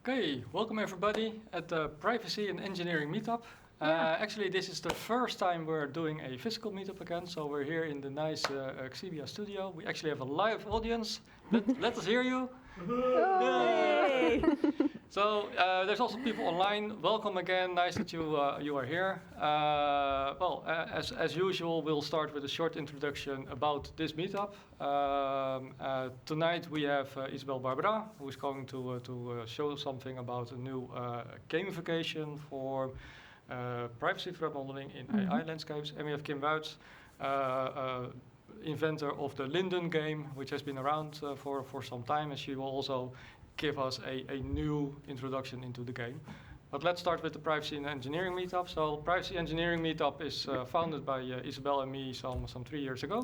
Okay, welcome everybody at the Privacy and Engineering Meetup. Actually, this is the first time we're doing a physical meetup again, so we're here in the nice Xebia studio. We actually have a live audience. Let us hear you. Yay! So there's also people online. Welcome again. Nice that you are here. As usual, we'll start with a short introduction about this meetup. Tonight we have Isabel Barberá, who is going to show something about a new gamification for privacy threat modeling in AI landscapes, and we have Kim Wuyts, inventor of the LINDDUN game, which has been around for some time, and she will also give us a new introduction into the game. But let's start with the Privacy and Engineering Meetup. So Privacy Engineering Meetup is founded by Isabel and me some 3 years ago.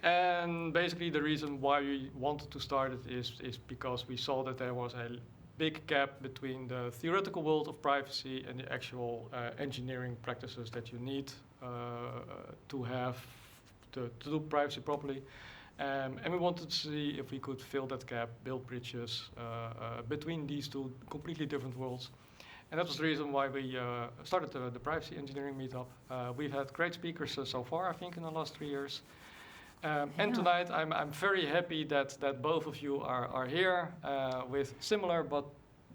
And basically the reason why we wanted to start it is because we saw that there was a big gap between the theoretical world of privacy and the actual engineering practices that you need to have to do privacy properly. And we wanted to see if we could fill that gap, build bridges between these two completely different worlds. And that was the reason why we started the Privacy Engineering Meetup. We've had great speakers so far, I think, in the last 3 years. And tonight, I'm very happy that both of you are here with similar but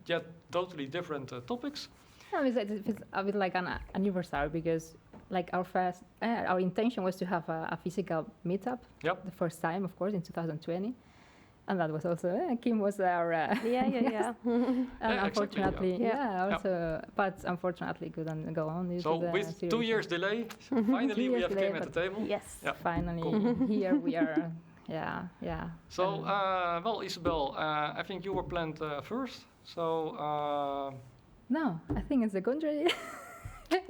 yet totally different topics. It's a bit like an anniversary because, like, our intention was to have a physical meetup. Yep. The first time, of course, in 2020, and that was also Kim was our yeah. And unfortunately, exactly, but unfortunately couldn't go on. So with 2 years delay, finally we have Kim at the table. Yes. Yeah. Finally, cool. Here we are. Yeah. So, well, Isabel, I think you were planned first. So. No, I think it's the contrary.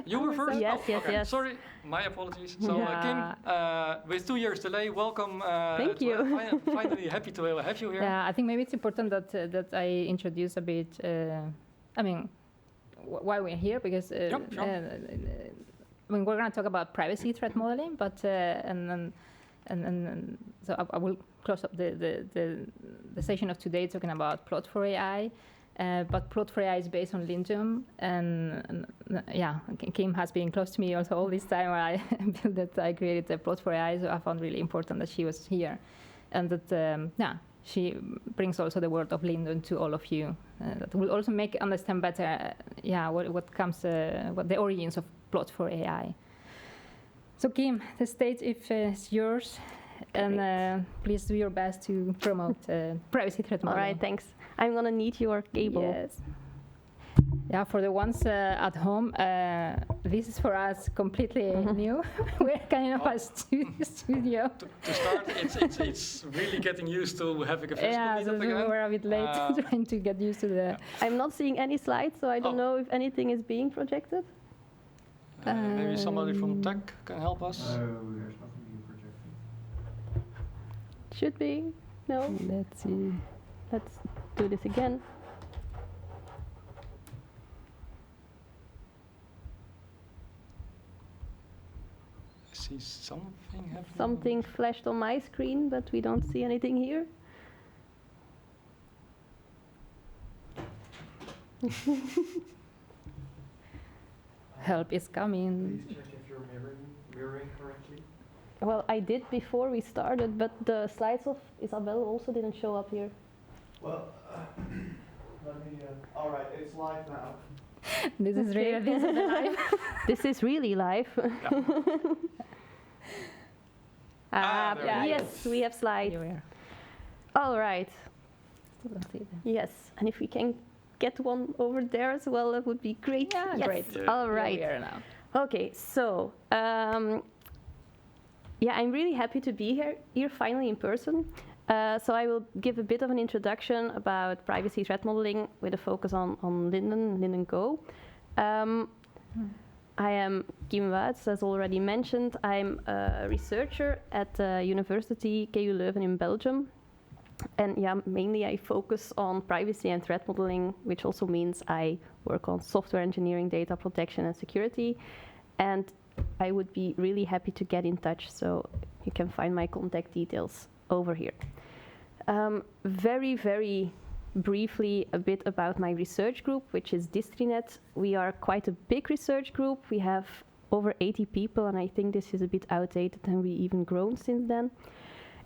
You were first? Yes, okay. yes. Sorry, my apologies. So, Kim, with 2 years delay, welcome. Thank you. Finally happy to have you here. Yeah, I think maybe it's important that I introduce a bit, why we're here, because we're going to talk about privacy threat modeling, but so I will close up the session of today talking about PLOT4AI. But PLOT4AI is based on LINDDUN, and Kim has been close to me also all this time when I built that. I created the PLOT4AI, so I found really important that she was here, and that she brings also the word of LINDDUN to all of you. That will also make understand better, what the origins of PLOT4AI. So Kim, the stage is yours, and please do your best to promote privacy threat modeling. All right, thanks. I'm gonna need your cable. Yes. Yeah, for the ones at home, this is for us completely new. We're kind of a studio. To start, it's really getting used to having a physical meetup again. We were a bit late trying to get used to the. I'm not seeing any slides, so I don't know if anything is being projected. Maybe somebody from tech can help us. No, there's nothing being projected. Should be. No. Let's see. Let's do this again. I see something happening. Something flashed on my screen, but we don't see anything here. Help is coming. Please check if you're mirroring correctly. Well, I did before we started, but the slides of Isabel also didn't show up here. Well, let me. All right, it's live now. This is really live. This is really live. Yes, we have slides. All right. Yes, and if we can get one over there as well, that would be great. Yeah, yes. great. Yeah. All right. Here we are now. Okay, so I'm really happy to be here finally in person. So I will give a bit of an introduction about privacy threat modeling with a focus on LINDDUN Go. I am Kim Wuyts, as already mentioned. I'm a researcher at the University KU Leuven in Belgium. And mainly I focus on privacy and threat modeling, which also means I work on software engineering, data protection, and security. And I would be really happy to get in touch, so you can find my contact details over here. Very, very briefly a bit about my research group, which is DistriNet. We are quite a big research group. We have over 80 people, and I think this is a bit outdated and we even grown since then.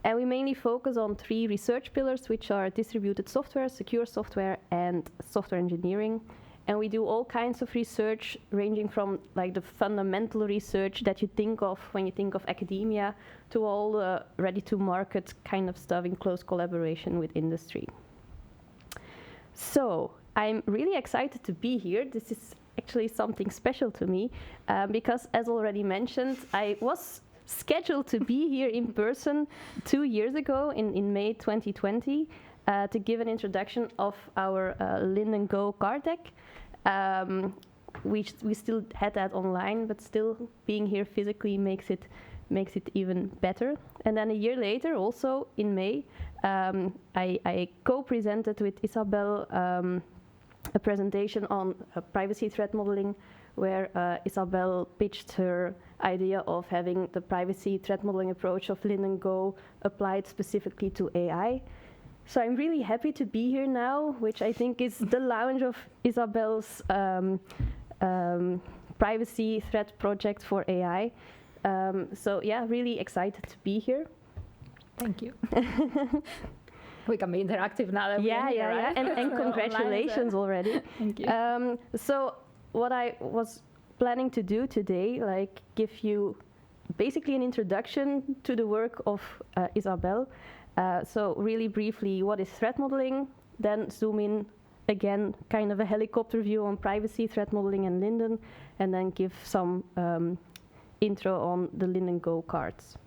And we mainly focus on 3 research pillars, which are distributed software, secure software, and software engineering. And we do all kinds of research, ranging from like the fundamental research that you think of when you think of academia, to all the ready-to-market kind of stuff in close collaboration with industry. So I'm really excited to be here. This is actually something special to me, because as already mentioned, I was scheduled to be here in person 2 years ago in May 2020 to give an introduction of our LINDDUN Go card deck. We still had that online, but still being here physically makes it even better. And then a year later, also in May, I co-presented with Isabel a presentation on privacy threat modeling, where Isabel pitched her idea of having the privacy threat modeling approach of LINDDUN Go applied specifically to AI. So I'm really happy to be here now, which I think is the launch of Isabel's privacy threat project for AI. So yeah, really excited to be here. Thank you. We can be interactive now. That Yeah, right? and congratulations already. Thank you. So what I was planning to do today, like give you basically an introduction to the work of Isabel. So really briefly, what is threat modeling? Then zoom in again, kind of a helicopter view on privacy, threat modeling, and LINDDUN, and then give some intro on the LINDDUN Go cards.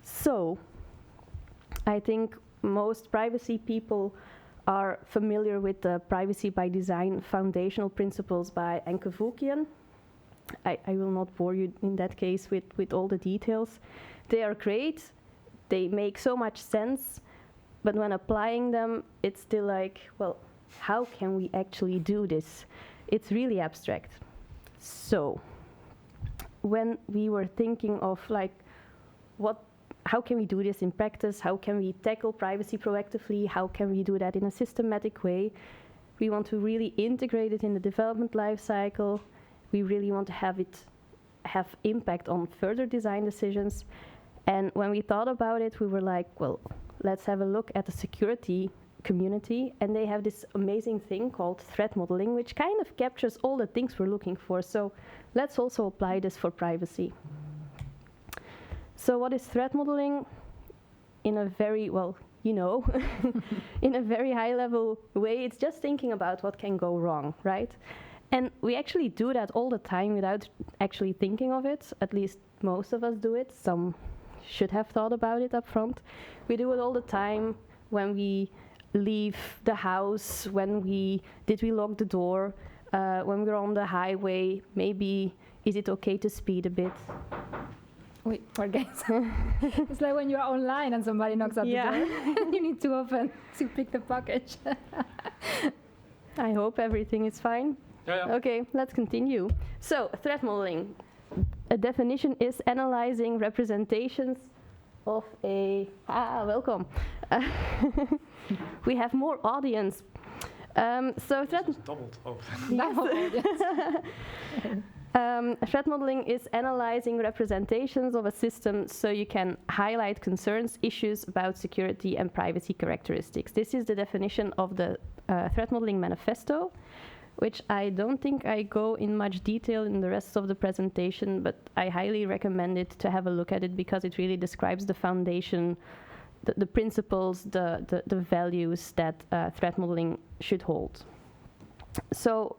So I think most privacy people are familiar with the Privacy by Design foundational principles by Enke. I will not bore you in that case with all the details. They are great, they make so much sense, but when applying them, it's still like, well, how can we actually do this? It's really abstract. So when we were thinking of like, how can we do this in practice? How can we tackle privacy proactively? How can we do that in a systematic way? We want to really integrate it in the development lifecycle. We really want to have it have impact on further design decisions. And when we thought about it, we were like, well, let's have a look at the security community. And they have this amazing thing called threat modeling, which kind of captures all the things we're looking for. So let's also apply this for privacy. So what is threat modeling? In a very, well, you know, in a very high level way, it's just thinking about what can go wrong, right? And we actually do that all the time without actually thinking of it. At least most of us do it. Some should have thought about it up front. We do it all the time when we leave the house, did we lock the door, when we're on the highway, maybe is it okay to speed a bit? Wait, forget. It's like when you're online and somebody knocks at the door. You need to open to pick the package. I hope everything is fine. Yeah. Okay, let's continue. So, threat modeling. A definition is analyzing representations of a... welcome. We have more audience. So threat... Doubled. Oh. Threat modeling is analyzing representations of a system so you can highlight concerns, issues about security and privacy characteristics. This is the definition of the Threat Modeling Manifesto, which I don't think I go in much detail in the rest of the presentation, but I highly recommend it to have a look at it because it really describes the foundation, the principles, the values that threat modeling should hold. So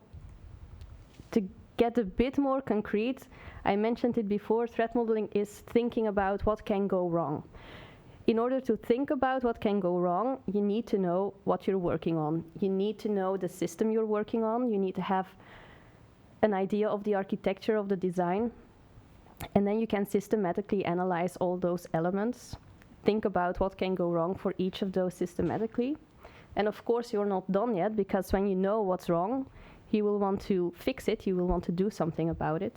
to get a bit more concrete, I mentioned it before, threat modeling is thinking about what can go wrong. In order to think about what can go wrong, you need to know what you're working on. You need to know the system you're working on. You need to have an idea of the architecture of the design. And then you can systematically analyze all those elements. Think about what can go wrong for each of those systematically. And of course, you're not done yet, because when you know what's wrong, you will want to fix it, you will want to do something about it.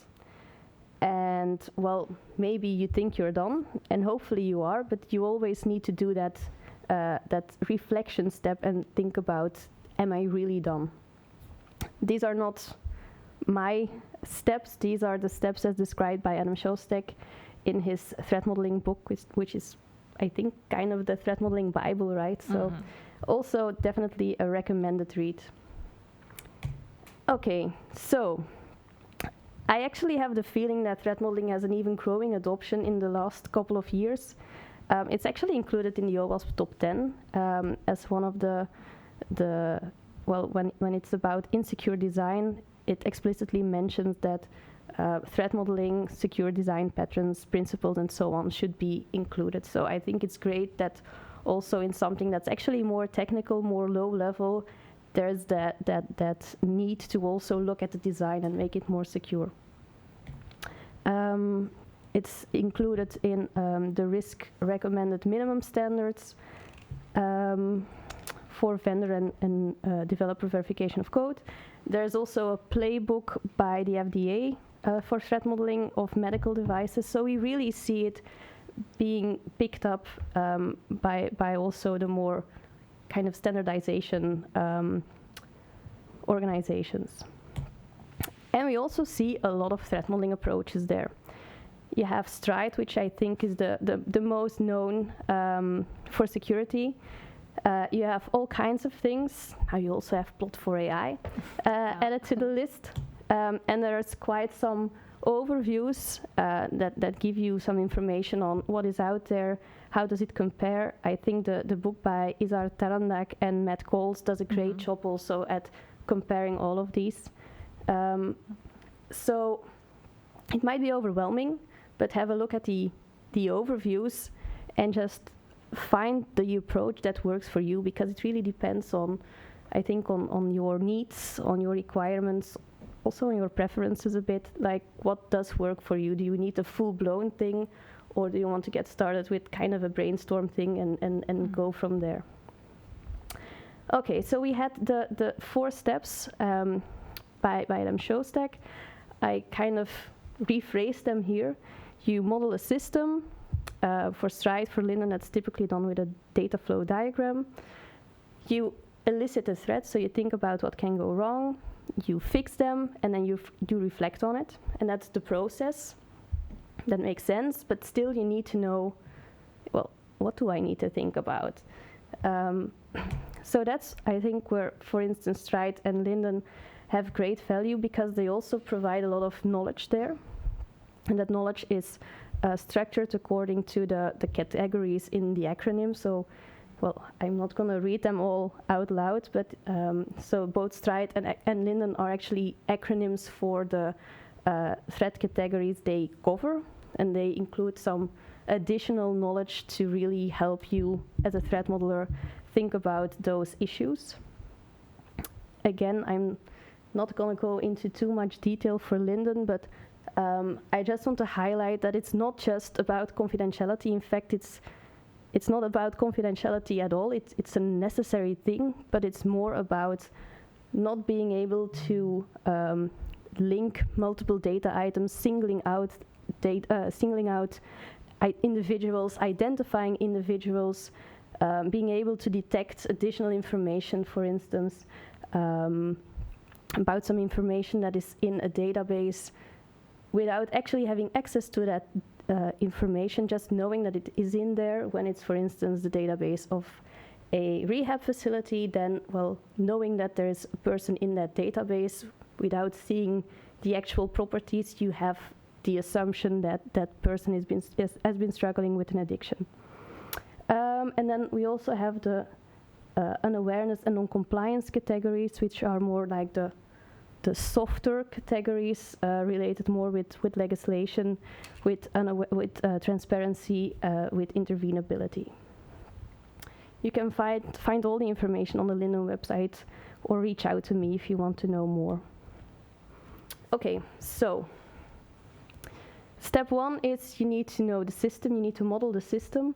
And well, maybe you think you're done, and hopefully you are, but you always need to do that that reflection step and think about, am I really done? These are not my steps. These are the steps as described by Adam Shostak in his threat modeling book, which is, I think, kind of the threat modeling Bible, right? So also definitely a recommended read. Okay, so I actually have the feeling that threat modeling has an even growing adoption in the last couple of years. It's actually included in the OWASP top 10 as one of the well, when it's about insecure design, it explicitly mentions that threat modeling, secure design patterns, principles, and so on should be included. So I think it's great that also in something that's actually more technical, more low level, there's that need to also look at the design and make it more secure. It's included in the risk recommended minimum standards for vendor and developer verification of code. There's also a playbook by the FDA for threat modeling of medical devices. So we really see it being picked up by also the more kind of standardization organizations. And we also see a lot of threat modeling approaches there. You have Stride, which I think is the most known for security. You have all kinds of things. You also have PLOT4AI added to the list. And there's quite some overviews that give you some information on what is out there, how does it compare. I think the book by Isar Tarandak and Matt Coles does a great job also at comparing all of these. So it might be overwhelming, but have a look at the overviews and just find the approach that works for you, because it really depends on, I think, on your needs, on your requirements, also on your preferences a bit, like what does work for you. Do you need a full-blown thing, or do you want to get started with kind of a brainstorm thing and go from there? Okay, so we had the 4 steps by Adam Shostak. I kind of rephrased them here. You model a system. For Stride, for LINDDUN, that's typically done with a data flow diagram. You elicit a threat, so you think about what can go wrong. You fix them, and then you reflect on it. And that's the process. That makes sense, but still you need to know, well, what do I need to think about? So that's, I think, where, for instance, Stride and LINDDUN have great value, because they also provide a lot of knowledge there. And that knowledge is structured according to the categories in the acronym. So, well, I'm not going to read them all out loud, but so both Stride and LINDDUN are actually acronyms for the threat categories they cover, and they include some additional knowledge to really help you as a threat modeler think about those issues. Again, I'm not going to go into too much detail for LINDDUN, but I just want to highlight that it's not just about confidentiality. In fact, it's not about confidentiality at all. It's a necessary thing, but it's more about not being able to link multiple data items, singling out individuals, identifying individuals, being able to detect additional information, for instance, about some information that is in a database, without actually having access to that information, just knowing that it is in there. When it's, for instance, the database of a rehab facility, then, well, knowing that there is a person in that database without seeing the actual properties, you have the assumption that that person has been struggling with an addiction. And then we also have the unawareness and non-compliance categories, which are more like the softer categories related more with legislation, with transparency, with intervenability. You can find all the information on the LINDDUN website, or reach out to me if you want to know more. Okay, so step 1 is you need to know the system, you need to model the system.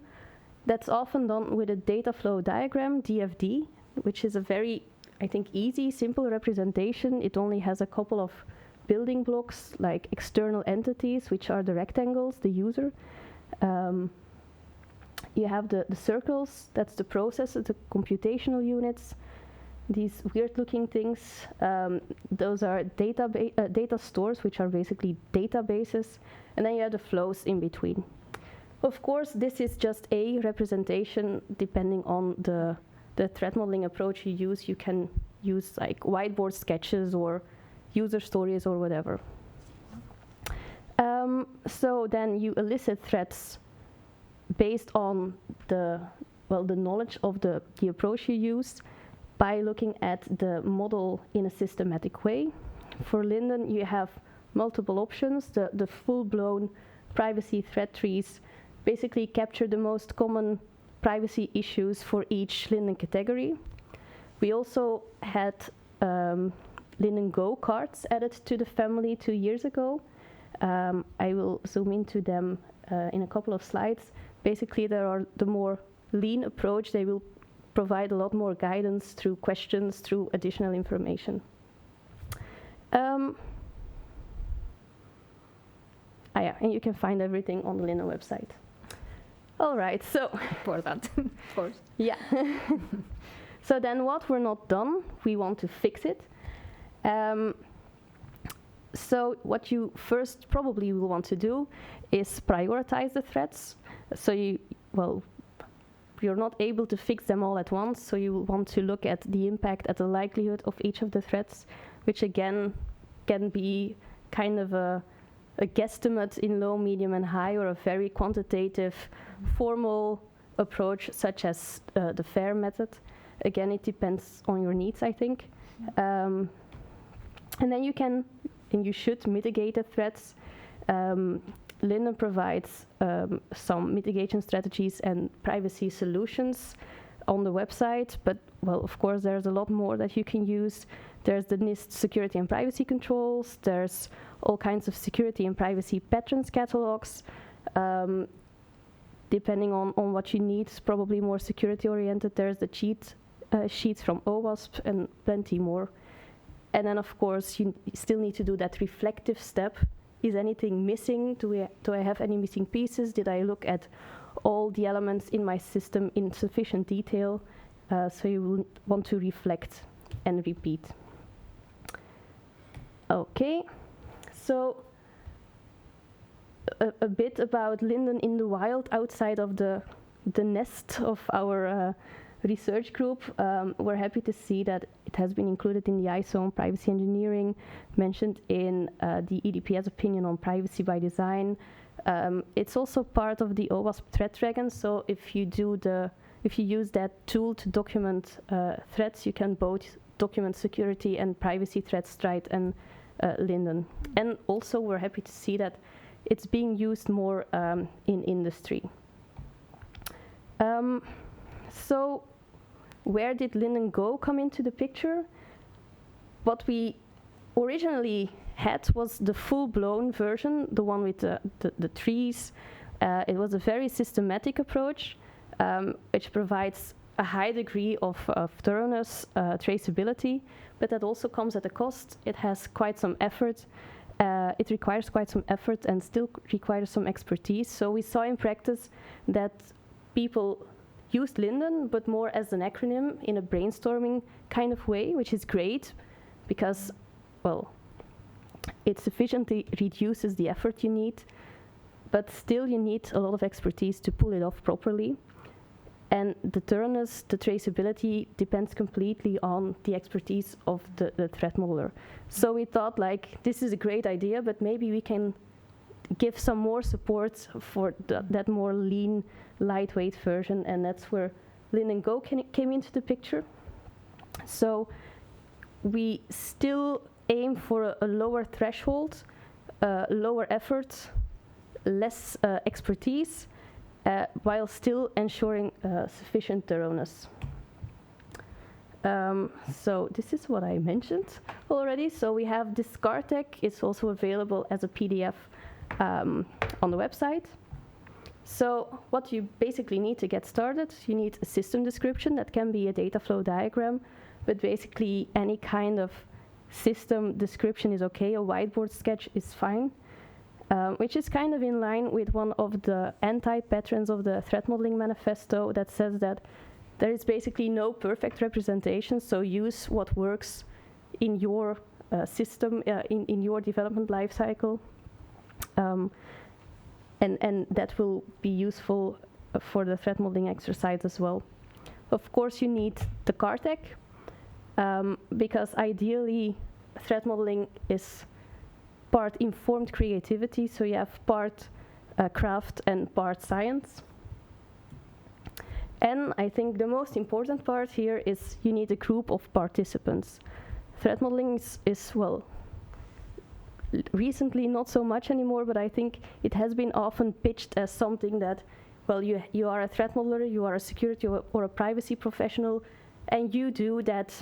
That's often done with a data flow diagram, DFD, which is a very, I think, easy, simple representation. It only has a couple of building blocks, like external entities, which are the rectangles, the user. You have the circles, that's the processor, the computational units. These weird-looking things, those are data stores, which are basically databases. And then you have the flows in between. Of course, this is just a representation. Depending on the threat modeling approach you use, you can use like whiteboard sketches or user stories or whatever. So then you elicit threats based on the knowledge of the approach you use by looking at the model in a systematic way. For LINDDUN, you have multiple options. The full-blown privacy threat trees basically capture the most common privacy issues for each LINDDUN category. We also had LINDDUN Go cards added to the family 2 years ago. I will zoom into them in a couple of slides. Basically, there are the more lean approach. They will provide a lot more guidance through questions, through additional information. Yeah, and you can find everything on the LINDDUN website. All right, so. For that, of course. Yeah. So then what we're not done, we want to fix it. So what you first probably will want to do is prioritize the threats. So you're not able to fix them all at once, so you want to look at the impact, at the likelihood of each of the threats, which again can be kind of a guesstimate in low, medium, and high, or a very quantitative, formal approach, such as the FAIR method. Again, it depends on your needs, I think. And then you can, and you should, mitigate the threats. LINDDUN provides some mitigation strategies and privacy solutions on the website, but well, of course, there's a lot more that you can use. There's the NIST security and privacy controls. There's all kinds of security and privacy patterns catalogs. Depending on what you need, it's probably more security oriented. There's the sheets from OWASP and plenty more. And then, of course, you still need to do that reflective step. Is anything missing? Do I have any missing pieces? Did I look at all the elements in my system in sufficient detail? So you will want to reflect and repeat. Okay, so a bit about LINDDUN in the wild outside of the nest of our research group. We're happy to see that it has been included in the ISO on privacy engineering, mentioned in the EDPS opinion on privacy by design. It's also part of the OWASP Threat Dragon. So if you use that tool to document threats, you can both document security and privacy threats, Stride and LINDDUN. And also, we're happy to see that it's being used more in industry. So where did LINDDUN Go come into the picture? What we originally had was the full-blown version, the one with the trees. It was a very systematic approach, which provides a high degree of thoroughness, traceability, but that also comes at a cost. It has quite some effort. It requires quite some effort and still requires some expertise. So we saw in practice that people used LINDDUN, but more as an acronym in a brainstorming kind of way, which is great because, well, it sufficiently reduces the effort you need, but still you need a lot of expertise to pull it off properly. And the thoroughness, the traceability depends completely on the expertise of the threat modeler. So we thought, like, this is a great idea, but maybe we can give some more support for that more lean, lightweight version, and that's where LINDDUN Go came into the picture. So we still aim for a lower threshold, lower effort, less expertise, while still ensuring sufficient thoroughness. So this is what I mentioned already. So we have this card deck. It's also available as a PDF on the website. So what you basically need to get started, you need a system description. That can be a data flow diagram, but basically any kind of system description is okay. A whiteboard sketch is fine. which is kind of in line with one of the anti-patterns of the Threat Modeling Manifesto that says that there is basically no perfect representation, so use what works in your system, in your development lifecycle, and that will be useful for the threat modeling exercise as well. Of course, you need the CARTEC, because ideally threat modeling is part informed creativity, so you have part craft and part science. And I think the most important part here is you need a group of participants. Threat modeling is well, recently not so much anymore, but I think it has been often pitched as something that, well, you are a threat modeler, you are a security or a privacy professional, and you do that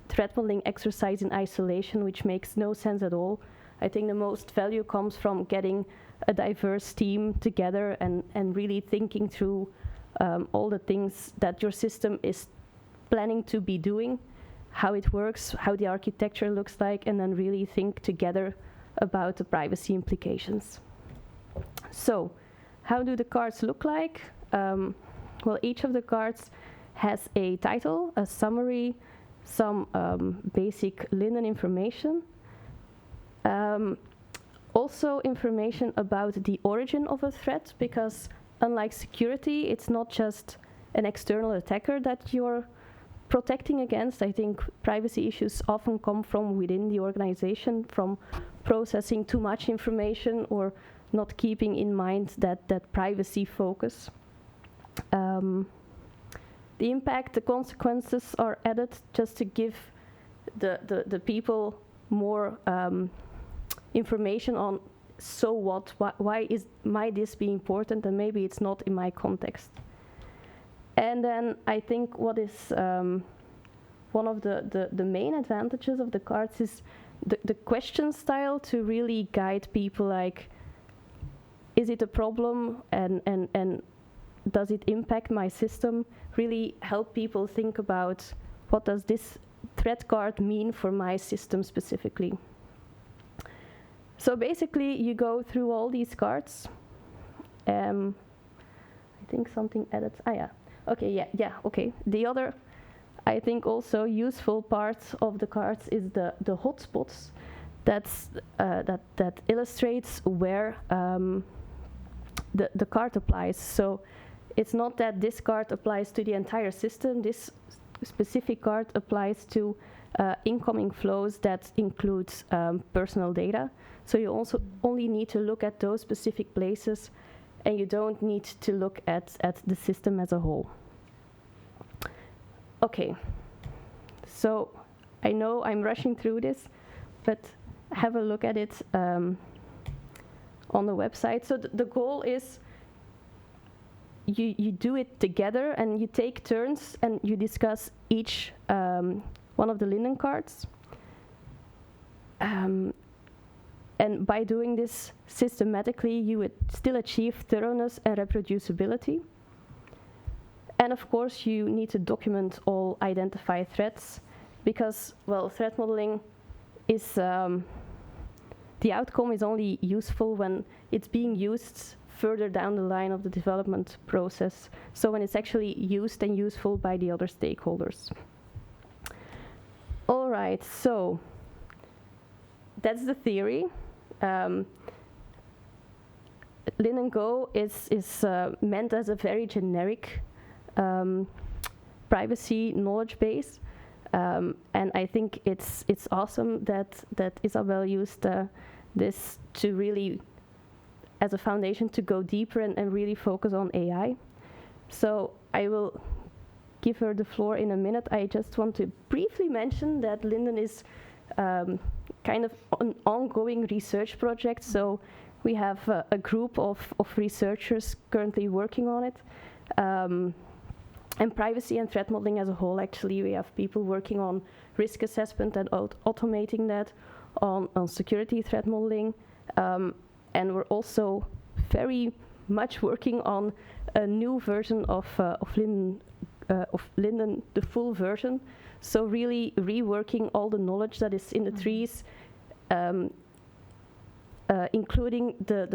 threat modeling exercise in isolation, which makes no sense at all. I think the most value comes from getting a diverse team together and really thinking through all the things that your system is planning to be doing, how it works, how the architecture looks like, and then really think together about the privacy implications. So, how do the cards look like? Well, each of the cards has a title, a summary, some basic LINDDUN information. Also information about the origin of a threat, because unlike security, it's not just an external attacker that you're protecting against. I think privacy issues often come from within the organization, from processing too much information or not keeping in mind that privacy focus. The impact, the consequences are added just to give the people more information on so what, why might this be important, and maybe it's not in my context. And then I think what is one of the main advantages of the cards is the question style to really guide people, like, is it a problem and does it impact my system? Really help people think about what does this threat card mean for my system specifically. So basically you go through all these cards. I think something added, okay, okay. The other, I think also useful part of the cards is the hotspots that illustrates where the card applies. So it's not that this card applies to the entire system. This specific card applies to incoming flows that includes personal data. So you also only need to look at those specific places, and you don't need to look at the system as a whole. Okay, so I know I'm rushing through this, but have a look at it on the website. So the goal is you do it together and you take turns and you discuss each one of the LINDDUN cards. And by doing this systematically, you would still achieve thoroughness and reproducibility. And of course, you need to document all identified threats, because, well, threat modeling is, the outcome is only useful when it's being used further down the line of the development process. So when it's actually used and useful by the other stakeholders. All right, so that's the theory. LINDDUN Go is meant as a very generic privacy knowledge base, and I think it's awesome that Isabel used this to really, as a foundation, to go deeper and really focus on AI. So I will give her the floor in a minute. I just want to briefly mention that LINDDUN is kind of an ongoing research project. So we have a group of researchers currently working on it. And privacy and threat modeling as a whole, actually, we have people working on risk assessment and automating that, on security threat modeling. And we're also very much working on a new version of LINDDUN, the full version. So really reworking all the knowledge that is in the trees, including the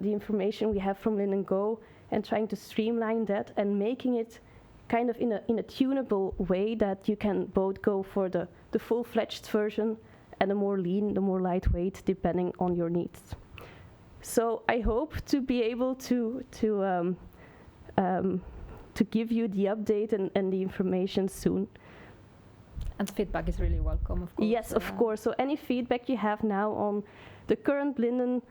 information we have from LINDDUN Go and trying to streamline that and making it kind of in a tunable way that you can both go for the full-fledged version and the more lean, the more lightweight, depending on your needs. So I hope to be able to give you the update and the information soon. And feedback is really welcome, of course. Yes, of course. So any feedback you have now on the current LINDDUN,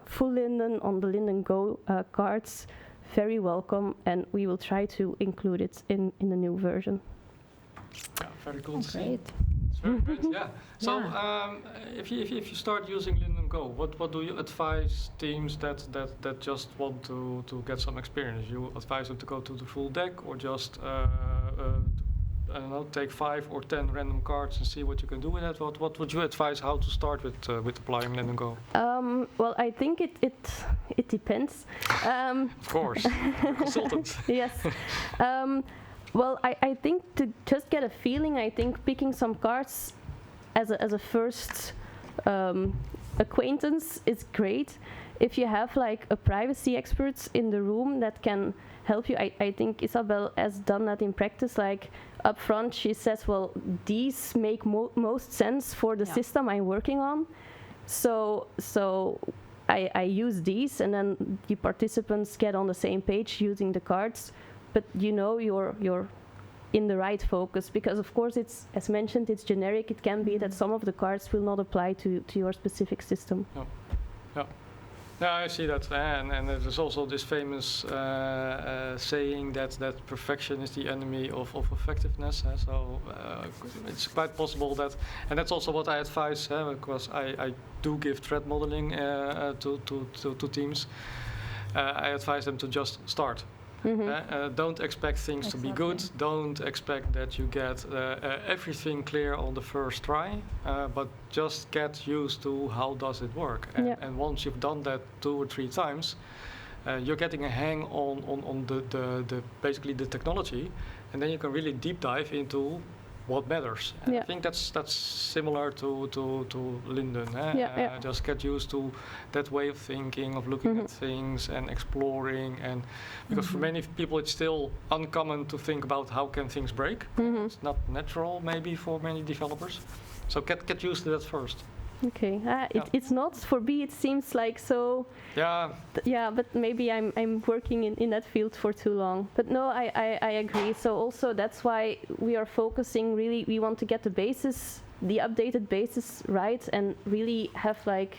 full LINDDUN, on the LINDDUN Go cards, very welcome, and we will try to include it in the new version. Yeah, very cool to see. Great. It's very great, yeah. So if you start using LINDDUN Go, what do you advise teams that just want to get some experience? You advise them to go to the full deck, or just I don't know, take 5 or 10 random cards and see what you can do with it? What would you advise how to start with applying LINDDUN Go? Well, I think it depends. Of course, consultant. Yes. Well, I think to just get a feeling, I think picking some cards as a first acquaintance is great. If you have like a privacy expert in the room that can help you, I think Isabel has done that in practice. Like up front, she says, well, these make most sense for the system I'm working on. So I use these, and then the participants get on the same page using the cards. But you know you're in the right focus, because of course it's, as mentioned, it's generic. It can be that some of the cards will not apply to your specific system. Yeah, I see that, and there's also this famous saying that perfection is the enemy of effectiveness. So it's quite possible that, and that's also what I advise, because I do give threat modeling to teams. I advise them to just start. Don't expect things to be good. Don't expect that you get everything clear on the first try, but just get used to how does it work. And once you've done that 2 or 3 times, you're getting a hang on the basically the technology, and then you can really deep dive into what matters. And I think that's similar to LINDDUN. Just get used to that way of thinking, of looking at things and exploring. And because for many people it's still uncommon to think about how can things break. It's not natural maybe for many developers. So get used to that first. Okay, it's not for me. It seems like so. Yeah, but maybe I'm working in that field for too long. But no, I agree. So also that's why we are focusing. Really, we want to get the basis, the updated basis right, and really have like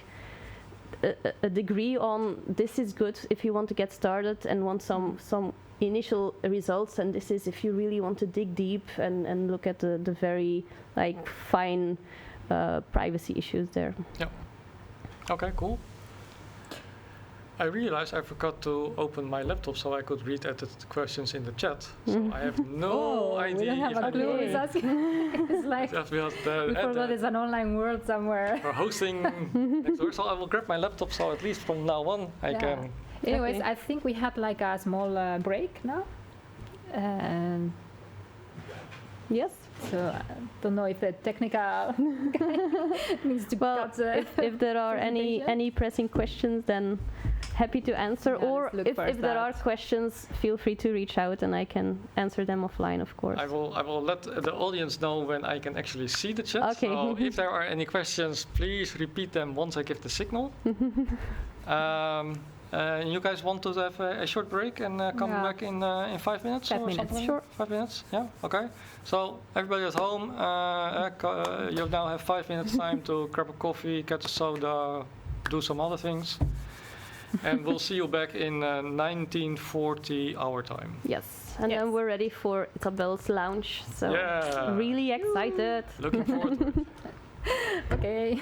a degree on this is good if you want to get started and want some initial results, and this is if you really want to dig deep and look at the very like fine privacy issues there. Yeah. Okay, cool. I realized I forgot to open my laptop so I could read at the questions in the chat. So I have no idea. We don't have a clue. It's like we forgot there's an online world somewhere. We're hosting next door, so I will grab my laptop so at least from now on I can. Anyways, I think we had like a small break now. Yes. So I don't know if the technical needs to cut. If there are any pressing questions, then happy to answer. Or if there are questions, feel free to reach out and I can answer them offline, of course. I will let the audience know when I can actually see the chat. Okay. So if there are any questions, please repeat them once I give the signal. You guys want to have a short break and come back in 5 minutes? 5 minutes, sure. 5 minutes, yeah, okay. So everybody at home, you now have 5 minutes time to grab a coffee, get a soda, do some other things. And we'll see you back in 1940 our time. Yes, and then we're ready for Isabel's lounge. So really excited. Looking forward to it. Okay.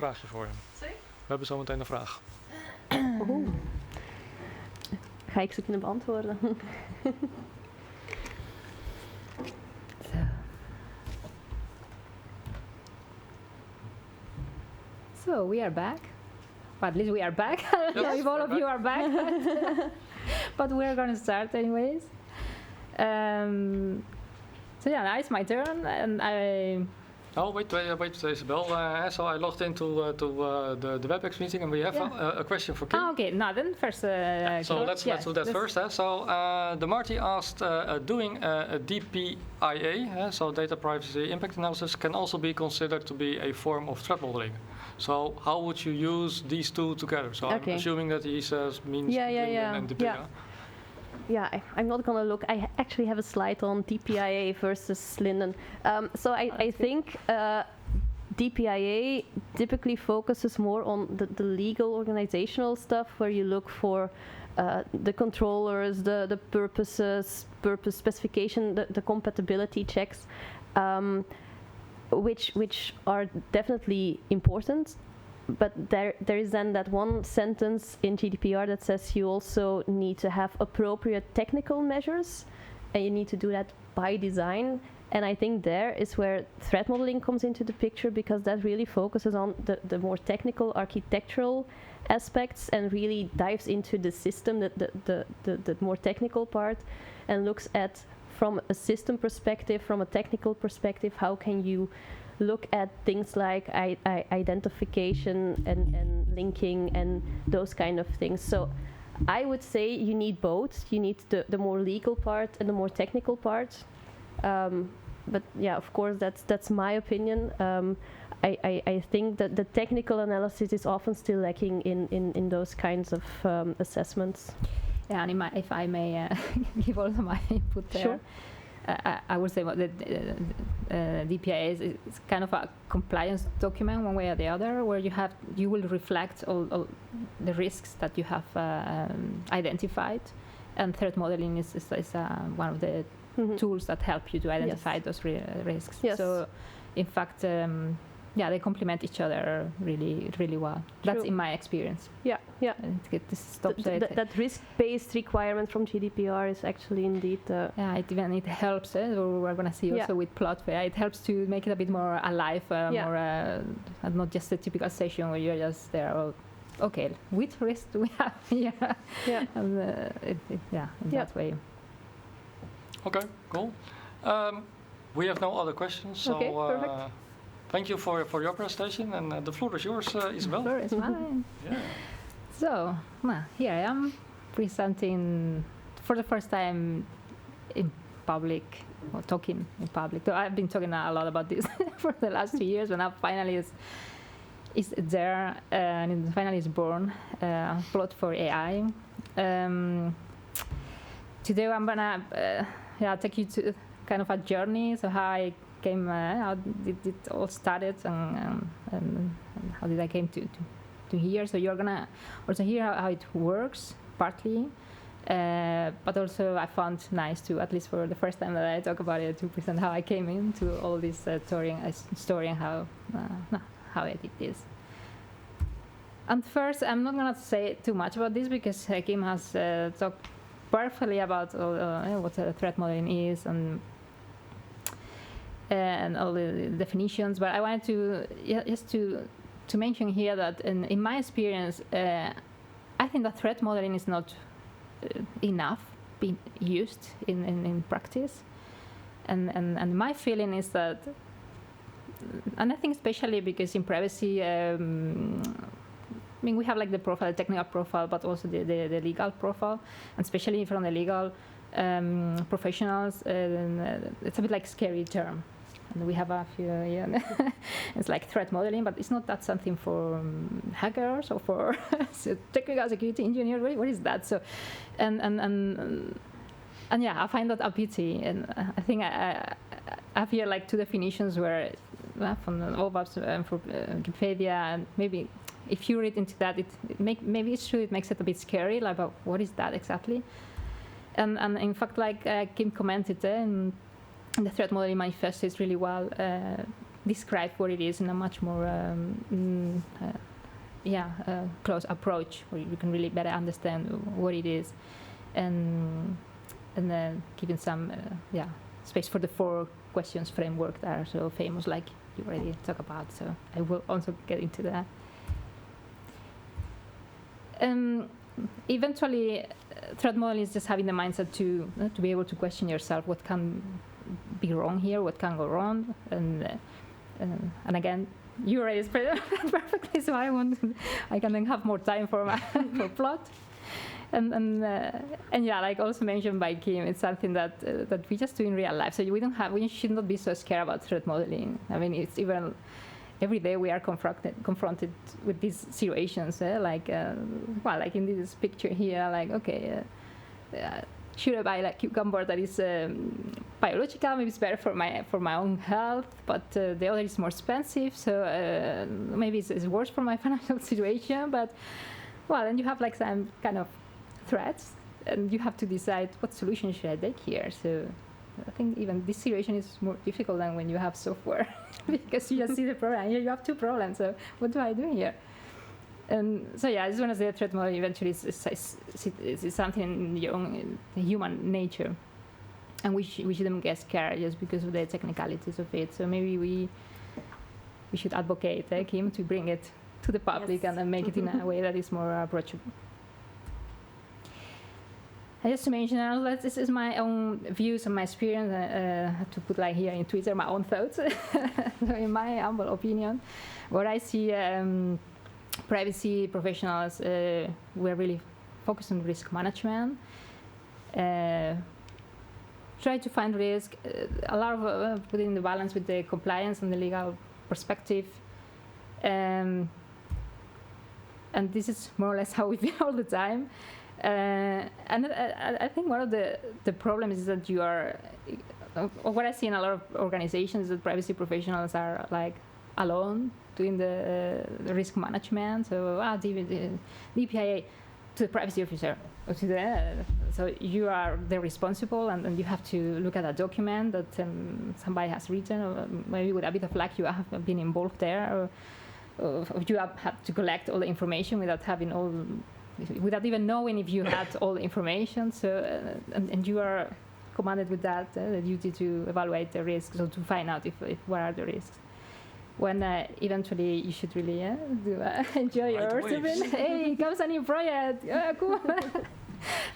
vraagje voor je. Sorry? We hebben zo meteen een vraag. Oeh. Ga ik ze kunnen beantwoorden? So we are back. Well, at least we are back. I don't know if all of you are back, but we're going to start anyways. So yeah, now it's my turn, and I. Oh, wait, Isabel. So I logged into the WebEx meeting, and we have a question for Kim. Oh, okay. Now then, first. So let's do that first. So the Marty asked, doing a DPIA, so data privacy impact analysis, can also be considered to be a form of threat modeling. So how would you use these two together? So I'm assuming that he says means LINDDUN and DPIA. Yeah, I'm not going to look. I actually have a slide on DPIA versus LINDDUN. So I think DPIA typically focuses more on the legal organizational stuff, where you look for the controllers, the purpose specification, the compatibility checks, which are definitely important. But there is then that one sentence in GDPR that says you also need to have appropriate technical measures, and you need to do that by design. And I think there is where threat modeling comes into the picture, because that really focuses on the more technical architectural aspects and really dives into the system, the more technical part, and looks at, from a system perspective, from a technical perspective, how can you look at things like identification and linking and those kind of things. So I would say you need both. You need the more legal part and the more technical part. But yeah, of course, that's my opinion. I think that the technical analysis is often still lacking in those kinds of assessments. Yeah, and if I may give also my input there. Sure. I would say the DPIA is kind of a compliance document, one way or the other, where you will reflect all the risks that you have identified, and threat modeling is one of the tools that help you to identify those risks. Yes. So, in fact, they complement each other really, really well. True. That's in my experience. Yeah. That risk-based requirement from GDPR is actually indeed. It helps. We're going to see also with PLOT4AI. It helps to make it a bit more alive, more and not just a typical session where you're just there. Okay, which risk do we have here? Yeah, and, in that way. Okay, cool. We have no other questions. So, okay, perfect. Thank you for your presentation, and the floor is yours, Isabel. The floor is mine. So, here I am presenting for the first time in public, or talking in public. So I've been talking a lot about this for the last 2 years, but now finally it's there, and finally it's born, PLOT4AI. Today I'm gonna take you to kind of a journey, so how I came, how did it all started, and how did I came to here. So you're gonna also hear how it works partly, but also I found nice to, at least for the first time that I talk about it, to present how I came into all this story and how I did this. And first, I'm not gonna say too much about this because Kim has talked perfectly about what threat modeling is and all the definitions, but I wanted to just to mention here that in my experience, I think that threat modeling is not enough being used in practice, and my feeling is that, and I think especially because in privacy, I mean, we have like the profile, the technical profile, but also the legal profile, and especially from the legal professionals, it's a bit like scary term. And we have a few, it's like threat modeling, but it's not that something for hackers or for technical security engineers. What is that? So, and I find that a pity. And I think I have here like two definitions where from the OVAPs and for Wikipedia, and maybe if you read into that, maybe it's true. It makes it a bit scary. Like, about what is that exactly? And in fact, like Kim commented, in the Threat Modeling Manifesto is really well describe what it is in a much more close approach, where you can really better understand what it is, and then giving some space for the 4 questions framework that are so famous, like you already talked about. So I will also get into that. Eventually, threat modeling is just having the mindset to be able to question yourself, what can be wrong here, what can go wrong, and again, you already spread it perfectly, so I can then have more time for for plot. And yeah, like also mentioned by Kim, it's something that we just do in real life. So we should not be so scared about threat modeling. I mean, it's even every day we are confronted with these situations. Like in this picture here, like okay, should I buy like cucumber that is biological? Maybe it's better for my own health, but the other is more expensive. So maybe it's worse for my financial situation. But well, and you have like some kind of threats, and you have to decide what solution should I take here. So I think even this situation is more difficult than when you have software because you just see the problem. Here you have 2 problems. So what do I do here? And so yeah, I just want to say that threat modeling eventually is something in your own human nature, and we shouldn't get scared just because of the technicalities of it. So maybe we should advocate, Kim, to bring it to the public, yes, and make it in a way that is more approachable. Just to mention, this is my own views and my experience. To put like here in Twitter my own thoughts. So in my humble opinion, what I see, privacy professionals, we're really focused on risk management. Try to find risk, a lot of putting the balance with the compliance and the legal perspective. And this is more or less how we feel all the time. And I think one of the problems is that you are, what I see in a lot of organizations, that privacy professionals are like alone doing the risk management. So the DPIA to the privacy officer, or to the, so you are the responsible, and you have to look at a document that somebody has written, or maybe with a bit of luck you have been involved there, or you have had to collect all the information without even knowing if you had all the information. So and you are commanded with that, the duty to evaluate the risks, so to find out if what are the risks. When eventually you should really enjoy your service. Hey, comes a new project. Cool.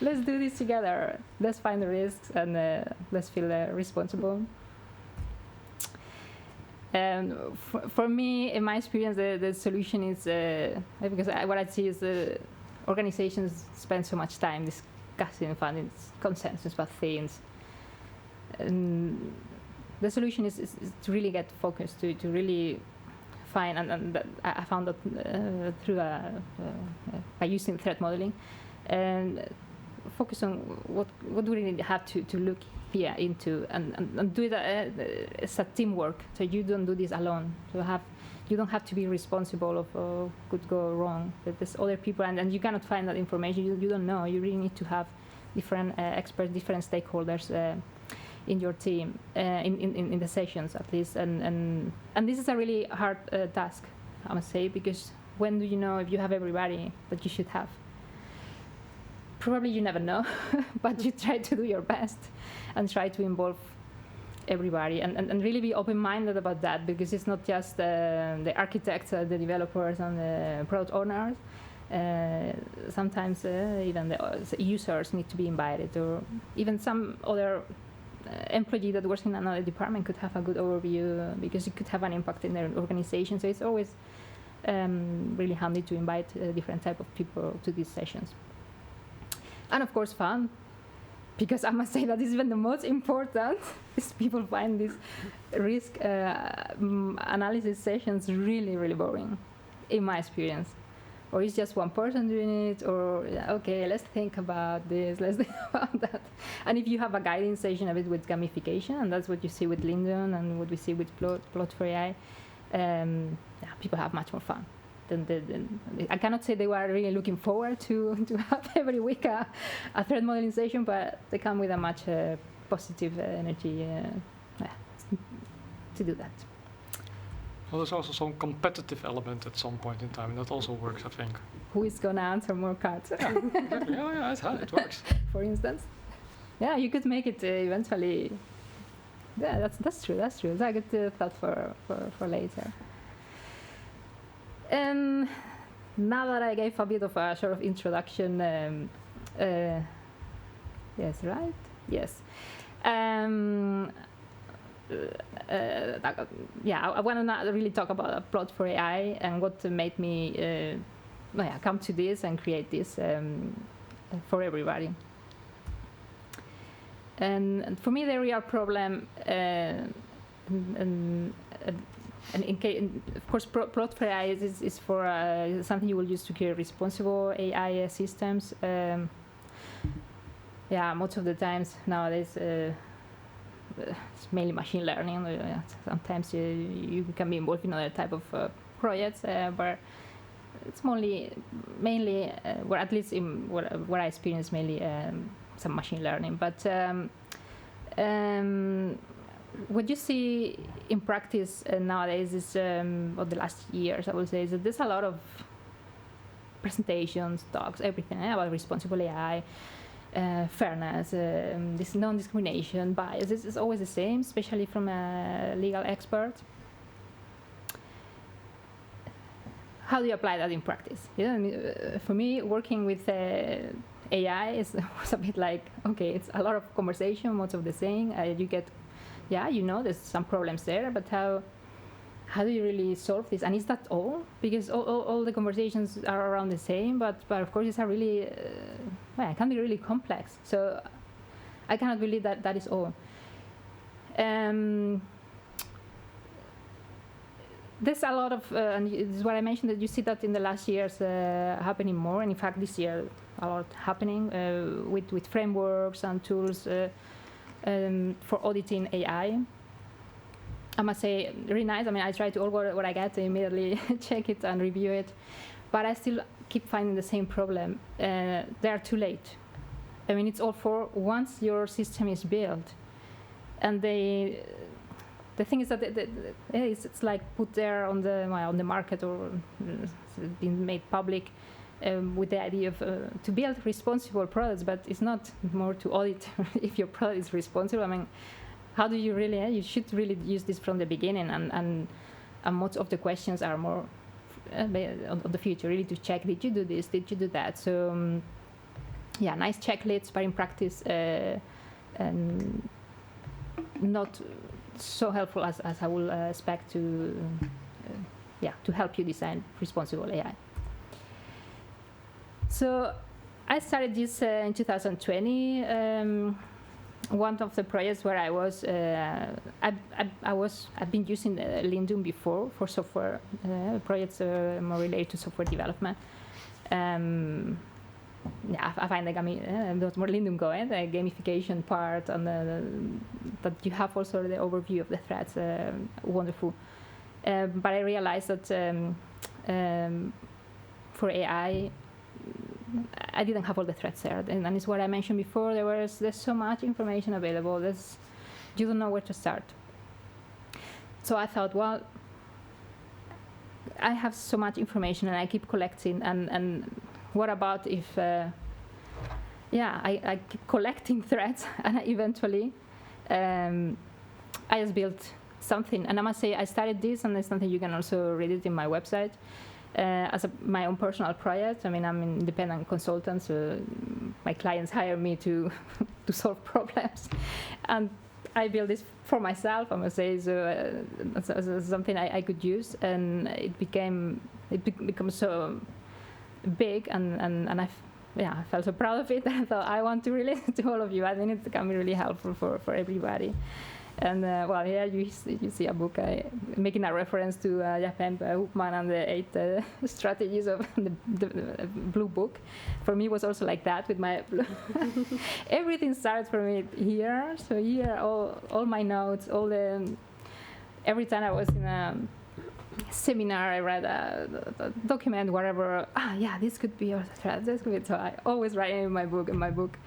Let's do this together. Let's find the risks, and let's feel responsible. And for me, in my experience, the solution is because what I see is organizations spend so much time discussing, finding consensus about things. And the solution is to really get focused, to really find, and I found that through by using threat modeling, and focus on what do we really have to look here into, and do it as a teamwork. So you don't do this alone. You don't have to be responsible of what could go wrong. But there's other people, and you cannot find that information. You don't know. You really need to have different experts, different stakeholders in your team, in the sessions at least. And this is a really hard task, I must say, because when do you know if you have everybody that you should have? Probably you never know, but you try to do your best and try to involve everybody, and really be open-minded about that, because it's not just the architects, the developers, and the product owners. Sometimes even the users need to be invited, or even some other employee that works in another department could have a good overview, because it could have an impact in their organization. So it's always really handy to invite different type of people to these sessions. And of course fun, because I must say that is even the most important, is people find these risk analysis sessions really, really boring, in my experience. Or it's just one person doing it, or okay, let's think about this, let's think about that. And if you have a guiding session a bit with gamification, and that's what you see with LINDDUN and what we see with PLOT4AI, people have much more fun. I cannot say they were really looking forward to have every week a threat modeling session, but they come with a much positive energy to do that. Well, there's also some competitive element at some point in time, and that also works, I think. Who is going to answer more cards? Yeah, exactly. Yeah, it works. For instance. Yeah, you could make it eventually. Yeah, that's true. That's a good thought for later. And now that I gave a bit of a sort of introduction, yes, right? Yes. I want to really talk about Plot4AI and what made me come to this and create this for everybody. And for me, the real problem, of course, Plot4AI is for something you will use to create responsible AI systems. Most of the times nowadays, it's mainly machine learning. Sometimes you can be involved in other type of projects, but it's mainly, or at least in what I experience, mainly some machine learning. But what you see in practice nowadays is, of the last years, I would say, is that there's a lot of presentations, talks, everything about responsible AI. Fairness, this non-discrimination, bias. This is always the same, especially from a legal expert. How do you apply that in practice? For me, working with AI was a bit like, okay, it's a lot of conversation, most of the same. You get, there's some problems there, but how do you really solve this? And is that all? Because all the conversations are around the same, but of course it's a really, it can be really complex. So I cannot believe that is all. There's a lot of, and this is what I mentioned, that you see that in the last years happening more, and in fact this year a lot happening with frameworks and tools for auditing AI. I must say, really nice. I mean, I try to all what I get to immediately check it and review it, but I still keep finding the same problem. They are too late. I mean, it's all for once your system is built, and the thing is that it's like put there on the market or being made public with the idea of to build responsible products, but it's not more to audit if your product is responsible. I mean, how do you really? You should really use this from the beginning, and most of the questions are more on the future, really to check: did you do this? Did you do that? So, nice checklists, but in practice, not so helpful as I would expect to help you design responsible AI. So, I started this in 2020. One of the projects where I was, I've been using LINDDUN before for software projects more related to software development. I find there's more LINDDUN going, the gamification part, and that you have also the overview of the threats, wonderful. But I realized that for AI, I didn't have all the threats there, and it's what I mentioned before. There's so much information available. You don't know where to start. So I thought, well, I have so much information and I keep collecting. And what about if, I keep collecting threats and eventually, I just built something. And I must say, I started this, and there's something you can also read it in my website. As my own personal project. I mean, I'm an independent consultant, so my clients hire me to solve problems, and I built this for myself, I must say. So something I could use, and it became so big, and I felt so proud of it. I thought I want to relate it to all of you. I think it can be really helpful for everybody. And here you see a book making a reference to Japan Hoopman and the 8 strategies of the blue book. For me, it was also like that with my everything started for me here. So here, all my notes, every time I was in a seminar, I read a document, whatever. This could be a threat. This could be. So I always write in my book.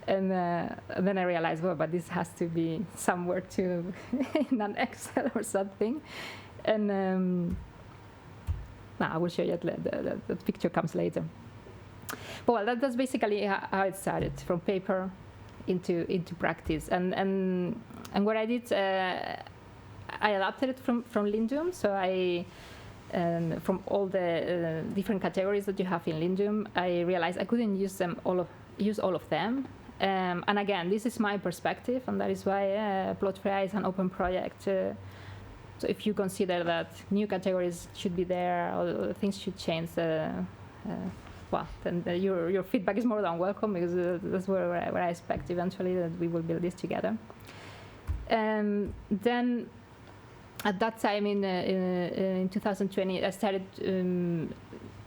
And then I realized, but this has to be somewhere too in an Excel or something. And I will show you the picture comes later. But well, that's basically how it started, from paper into practice. And what I did, I adapted it from LINDDUN. So from all the different categories that you have in LINDDUN, I realized I couldn't use all of them. And again, this is my perspective, and that is why PLOT4AI is an open project. So if you consider that new categories should be there or things should change, well, then your feedback is more than welcome, because that's where I expect eventually that we will build this together. Then at that time in 2020, I started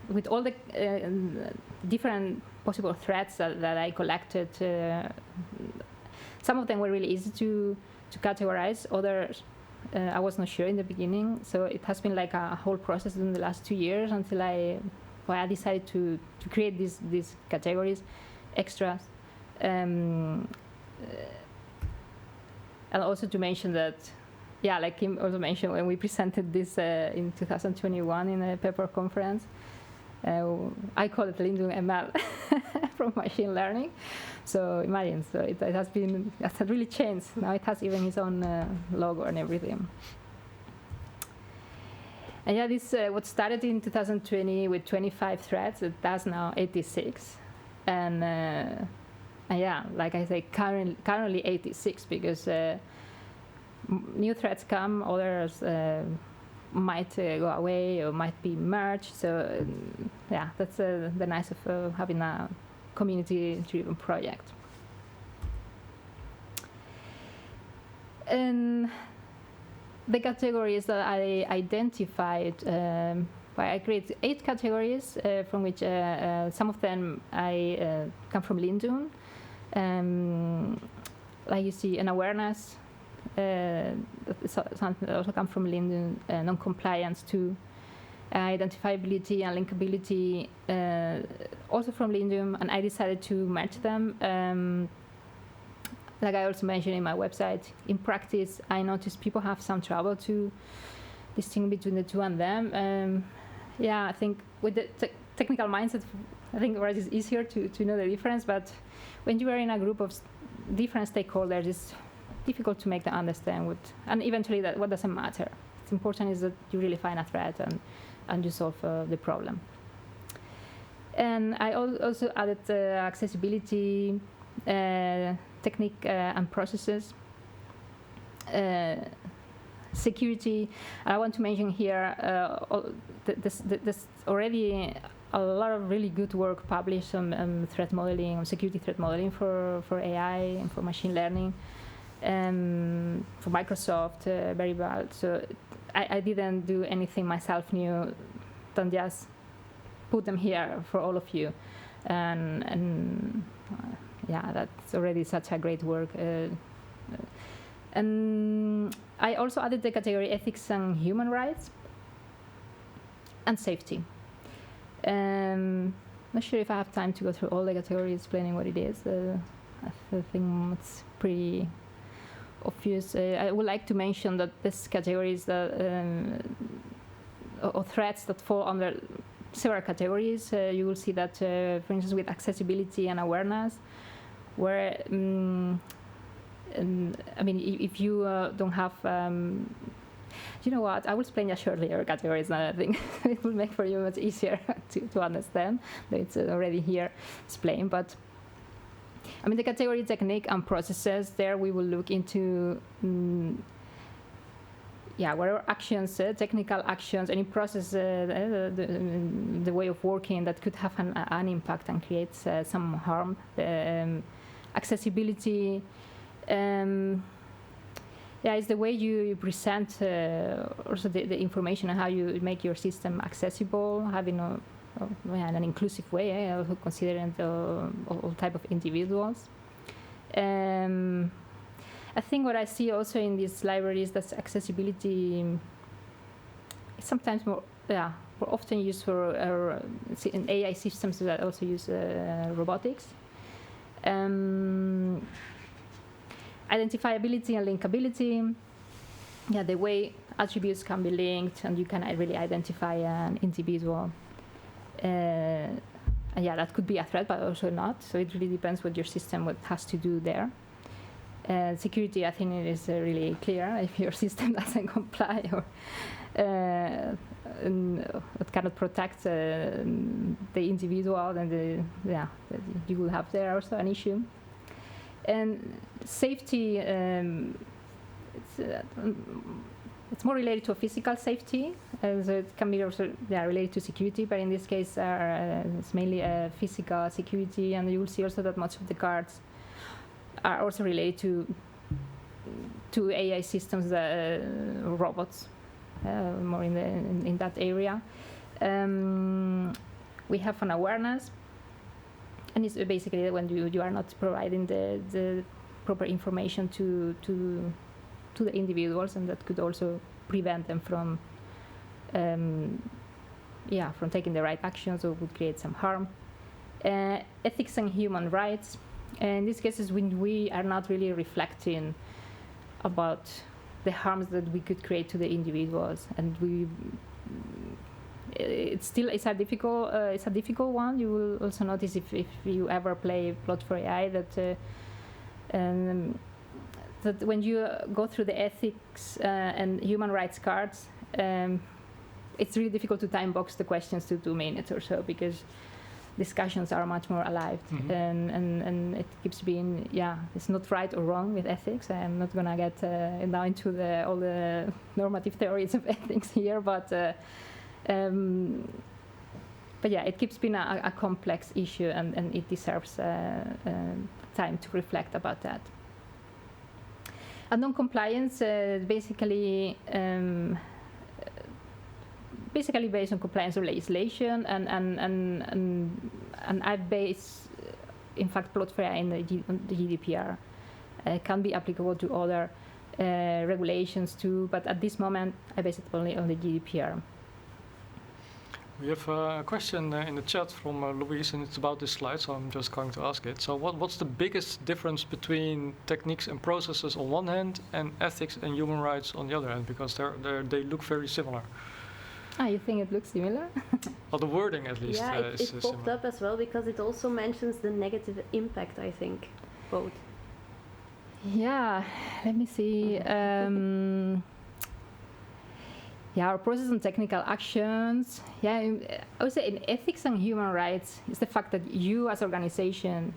with all the different possible threats that I collected. Some of them were really easy to categorize. Others I was not sure in the beginning. So it has been like a whole process in the last 2 years until I decided to create these categories, extras. And also to mention that, yeah, like Kim also mentioned, when we presented this in 2021 in a paper conference, I call it LINDDUN ML from machine learning. So imagine, so it has really changed. Now it has even its own logo and everything. And yeah, this what started in 2020 with 25 threads, it does now 86. And yeah, like I say, currently 86, because new threads come, others might go away or might be merged. So yeah, that's the nice of having a community-driven project. And the categories that I identified, I created 8 categories, from which some of them come from LINDDUN. Like you see, unawareness, something that also comes from LINDDUN, non-compliance too. Identifiability and linkability, also from LINDDUN, and I decided to merge them. Like I also mentioned in my website, in practice, I noticed people have some trouble to distinguish between the two and them. Yeah, I think with the technical mindset, I think it is easier to know the difference, but when you are in a group of different stakeholders, it's difficult to make them understand and eventually what doesn't matter. What's important is that you really find a threat and you solve the problem. And I also added accessibility, technique and processes, security. I want to mention here there's already a lot of really good work published on threat modeling, on security threat modeling for AI and for machine learning, for Microsoft, very well. So I didn't do anything myself new than just put them here for all of you. And yeah, that's already such a great work. And I also added the category ethics and human rights and safety. Not sure if I have time to go through all the categories explaining what it is. I think it's pretty obvious. I would like to mention that these categories or threats that fall under several categories. You will see that, for instance, with accessibility and awareness, where I mean, if you don't have, you know what? I will explain just shortly your categories. I think it will make for you much easier to understand. It's already here explained, but I mean the category technique and processes. There we will look into. Yeah, whatever actions, technical actions, any process, the way of working that could have an impact and create some harm. Accessibility, yeah, it's the way you present also the information and how you make your system accessible, having an inclusive way, also considering all type of individuals. I think what I see also in these libraries that accessibility is sometimes more often used for in AI systems that also use robotics. Identifiability and linkability. Yeah, the way attributes can be linked, and you can really identify an individual. And yeah, that could be a threat, but also not. So it really depends what your system has to do there. Security, I think it is really clear. If your system doesn't comply or it cannot protect the individual, then you will have there also an issue. And safety, it's more related to physical safety, so it can be also related to security, but in this case it's mainly physical security, and you will see also that much of the cards are also related to AI systems, robots, more in that area. We have an awareness, and it's basically when you are not providing the proper information to the individuals, and that could also prevent them from taking the right actions, or would create some harm. Ethics and human rights. In these cases, when we are not really reflecting about the harms that we could create to the individuals, and it's a difficult one. You will also notice if you ever play Plot4AI that when you go through the ethics and human rights cards, it's really difficult to time box the questions to 2 minutes or so, because discussions are much more alive, and it keeps being, it's not right or wrong with ethics. I'm not gonna get now into all the normative theories of ethics here, but it keeps being a complex issue, and it deserves time to reflect about that. And non-compliance, basically based on compliance or legislation, and I base, in fact, Plot4AI in the GDPR. Can be applicable to other regulations too, but at this moment I base it only on the GDPR. We have a question in the chat from Louise, and it's about this slide, so I'm just going to ask it. So what's the biggest difference between techniques and processes on one hand and ethics and human rights on the other hand? Because they look very similar. You think it looks similar? Well, the wording at least it is popped similar. up as well, because it also mentions the negative impact, I think, both. Yeah, let me see. Our process and technical actions. I would say in ethics and human rights, it's the fact that you as organization,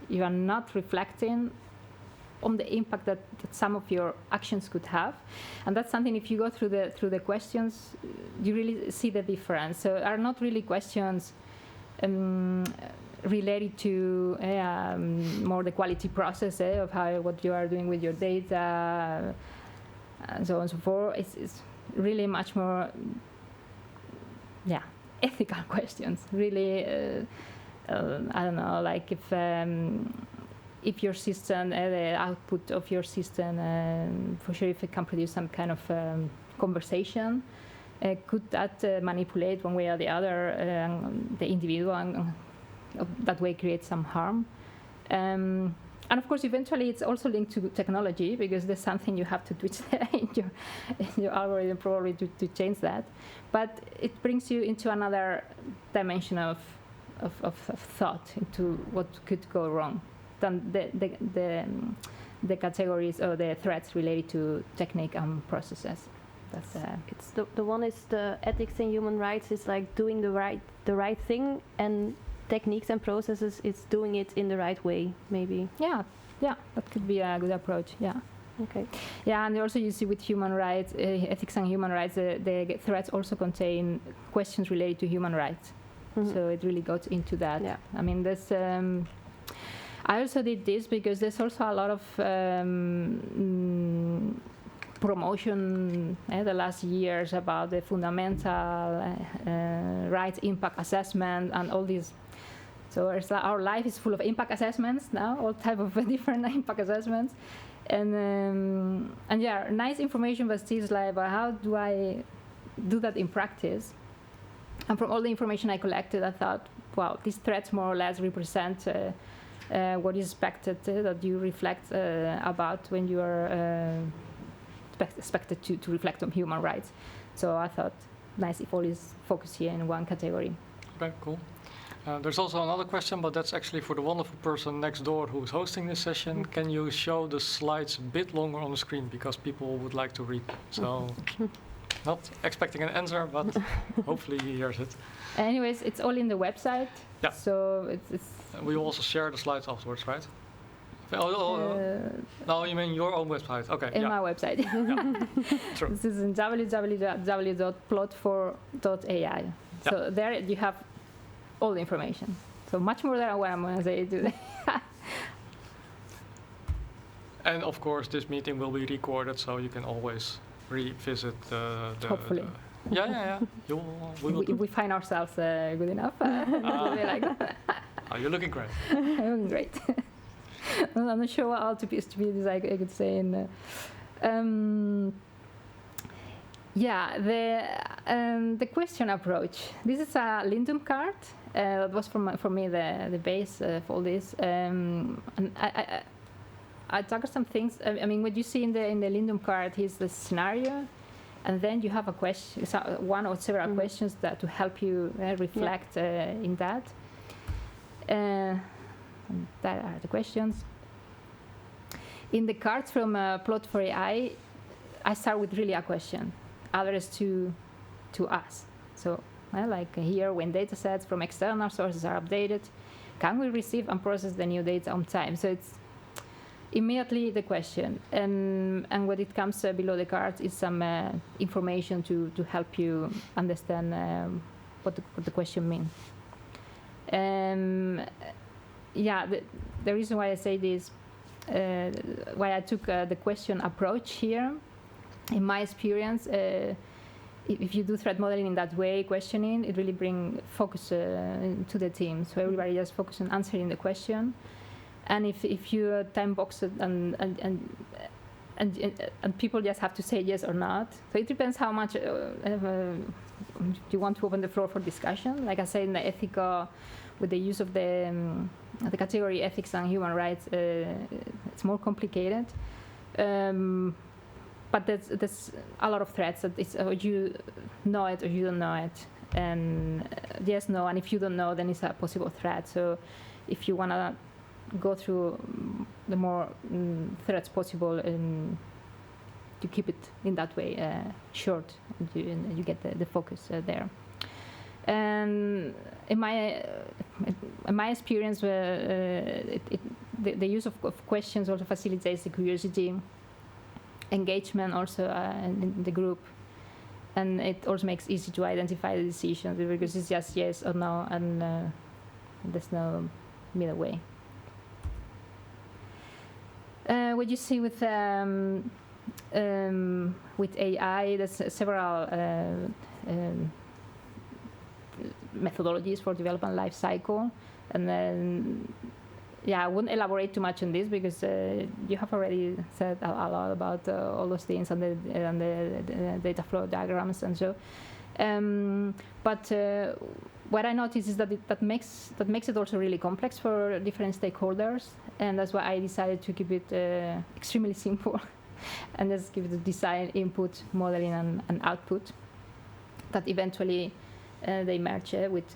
you are not reflecting on the impact that some of your actions could have, and that's something. If you go through the questions, you really see the difference. So are not really questions related to more the quality process of what you are doing with your data, and so on and so forth. It's really much more, ethical questions. Really, I don't know, like if your system, the output of your system, for sure, if it can produce some kind of conversation, could that manipulate one way or the other the individual, and that way create some harm? And of course, eventually, it's also linked to technology, because there's something you have to twitch in your algorithm probably to change that. But it brings you into another dimension of thought, into what could go wrong, than the categories or the threats related to technique and processes. That's it's the one is the ethics and human rights is like doing the right thing, and techniques and processes is doing it in the right way, maybe. Yeah, that could be a good approach. Okay. And also you see with human rights, ethics and human rights, the threats also contain questions related to human rights. So it really goes into that. I mean, there's I also did this because there's also a lot of promotion the last years about the fundamental rights impact assessment and all these. So our life is full of impact assessments now, all type of different impact assessments, and nice information, but still like, but how do I do that in practice? And from all the information I collected, I thought, wow, these threats more or less represent what is expected that you reflect about when you are expected to reflect on human rights. So I thought, nice if all is focused here in one category. Okay, cool. There's also another question, but that's actually for the wonderful person next door who's hosting this session. Can you show the slides a bit longer on the screen, because people would like to read? So, not expecting an answer, but hopefully he hears it. Anyways, it's all in the website. Yeah. So it's We will also share the slides afterwards, right? No, you mean your own website? Okay. in my website. True. This is in www.plot4AI. So there you have all the information. So much more than what I'm going to say today. And of course, this meeting will be recorded, so you can always revisit the Hopefully. Yeah. If we find ourselves good enough, we'll be like, Oh, you're looking great. I'm looking great. I'm not sure what all to be I could say. The question approach. This is a LINDDUN card. That was for me the base of all this. And I tackled some things. I mean, what you see in the LINDDUN card is the scenario, and then you have a question, one or several questions that to help you reflect in that. And that are the questions. In the cards from Plot4AI, I start with really a question addressed to us. So, like here, when data sets from external sources are updated, can we receive and process the new data on time? So it's immediately the question. And what it comes below the cards is some information to help you understand what the question means. The reason why I say this, why I took the question approach here, in my experience, if you do threat modeling in that way, questioning, it really brings focus to the team. So everybody just focus on answering the question. And if you time box it and people just have to say yes or not. So it depends how much you want to open the floor for discussion. Like I said, in the ethical, with the use of the category ethics and human rights, it's more complicated. But there's a lot of threats that it's you know it or you don't know it, and yes, no, and if you don't know, then it's a possible threat. So if you want to go through the more threats possible, and to keep it in that way short, and you get the focus there. And in my experience, the use of questions also facilitates the curiosity, engagement also in the group, and it also makes it easy to identify the decisions, because it's just yes or no, and there's no middle way. What you see with AI, there's several methodologies for development life cycle, and then I wouldn't elaborate too much on this because you have already said a lot about all those things and the data flow diagrams and so. But what I noticed is that that makes it also really complex for different stakeholders, and that's why I decided to keep it extremely simple and just give it the design, input, modeling, and output that eventually they merge with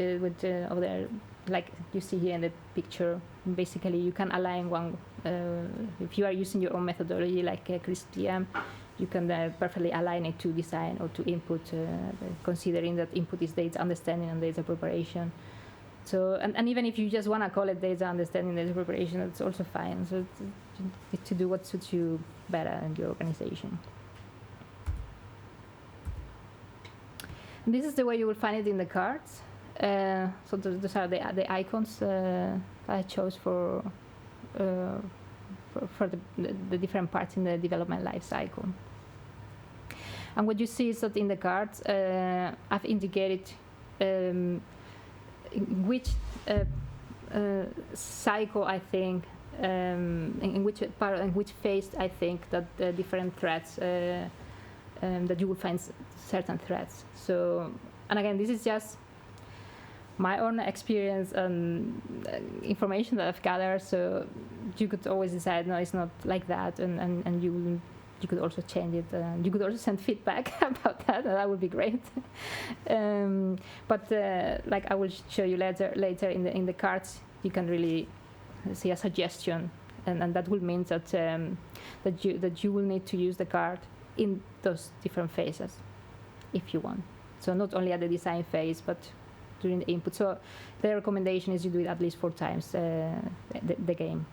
other, like you see here in the picture. Basically, you can align one, if you are using your own methodology like CRISP-TM, you can perfectly align it to design or to input, considering that input is data understanding and data preparation. So, and even if you just want to call it data understanding, data preparation, that's also fine. So it's to do what suits you better in your organization. And this is the way you will find it in the cards. So those are the icons I chose for the different parts in the development life cycle. And what you see is that in the cards, I've indicated in which cycle I think, in which part, in which phase I think that the different threats, that you will find certain threats. So, and again, this is just my own experience and information that I've gathered, so you could always decide, no, it's not like that, and you will you could also change it. You could also send feedback about that. That would be great. But like I will show you later in the cards, you can really see a suggestion, and that will mean that that you will need to use the card in those different phases, if you want. So not only at the design phase, but during the input. So the recommendation is you do it at least 4 times the game.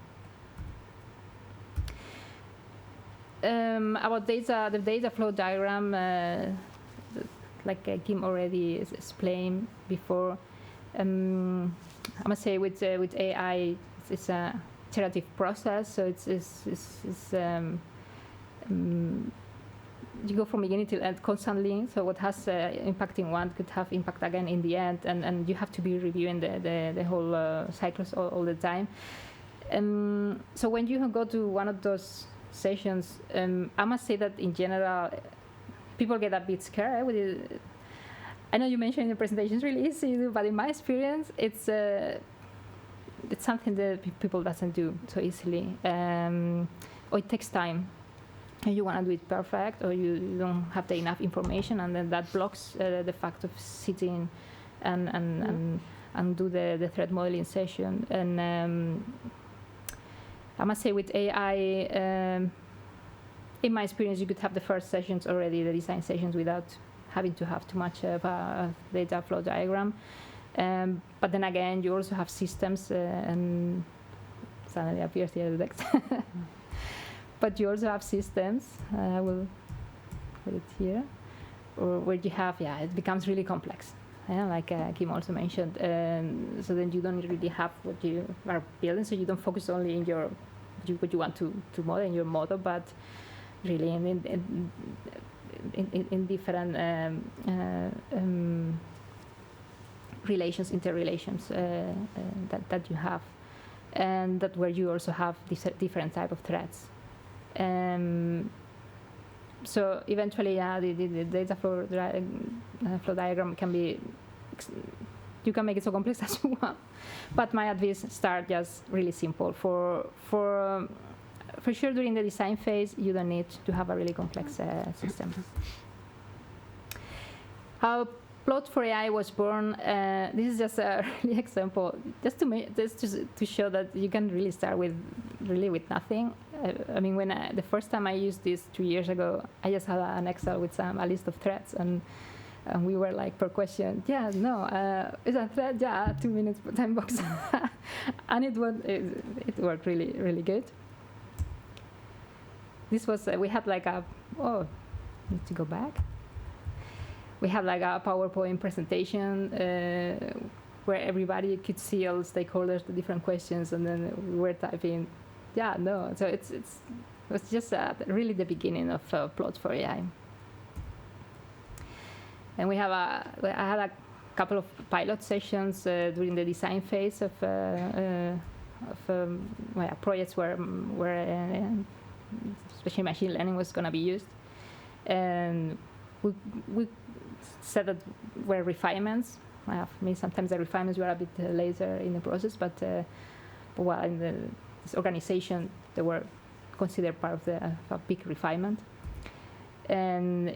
About data, the data flow diagram, like Kim already explained before, I must say with AI, it's a iterative process. So you go from beginning to end constantly. So what has impact in one could have impact again in the end, and you have to be reviewing the whole cycles all the time. So when you go to one of those sessions, I must say that in general, people get a bit scared with it. I know you mentioned in the presentation it's really easy to do, but in my experience, it's something that people doesn't do so easily, or it takes time. And you want to do it perfect, or you don't have enough information, and then that blocks the fact of sitting and do the threat modeling session. And I must say with AI, in my experience, you could have the first sessions already, the design sessions, without having to have too much of a data flow diagram. But then again, you also have systems, and suddenly appears here the text. But you also have systems, I will put it here, or where you have, it becomes really complex, like Kim also mentioned. So then you don't really have what you are building, so you don't focus only in what you want to model in your model, but really in different interrelations that you have, and that where you also have different type of threats. So eventually, the data flow diagram can be, you can make it so complex as you want. But my advice, start just really simple. For sure, during the design phase, you don't need to have a really complex system. How PLOT4AI was born. This is just a really example, just to show that you can really start with nothing. I mean, when the first time I used this 2 years ago, I just had an Excel with a list of threats, and we were like per question, is a threat? Yeah, 2 minutes per time box, and it worked really, really good. This was we had like need to go back. We had like a PowerPoint presentation where everybody could see all the stakeholders, the different questions, and then we were typing, So it was just really the beginning of PLOT4AI. And I had a couple of pilot sessions during the design phase of projects where especially machine learning was going to be used, and we said that were refinements. Sometimes the refinements were a bit later in the process, but in this organization, they were considered part of a big refinement. And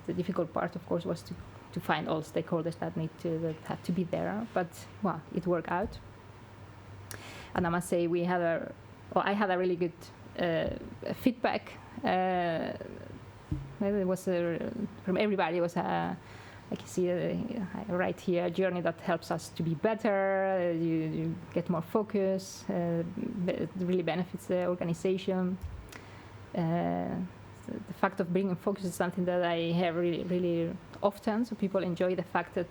the difficult part, of course, was to find all stakeholders that had to be there. But it worked out. And I must say, I had a really good feedback. Maybe it was from everybody. It was like you see right here, a journey that helps us to be better. You get more focus. It really benefits the organization. The fact of bringing focus is something that I have really, really often. So people enjoy the fact that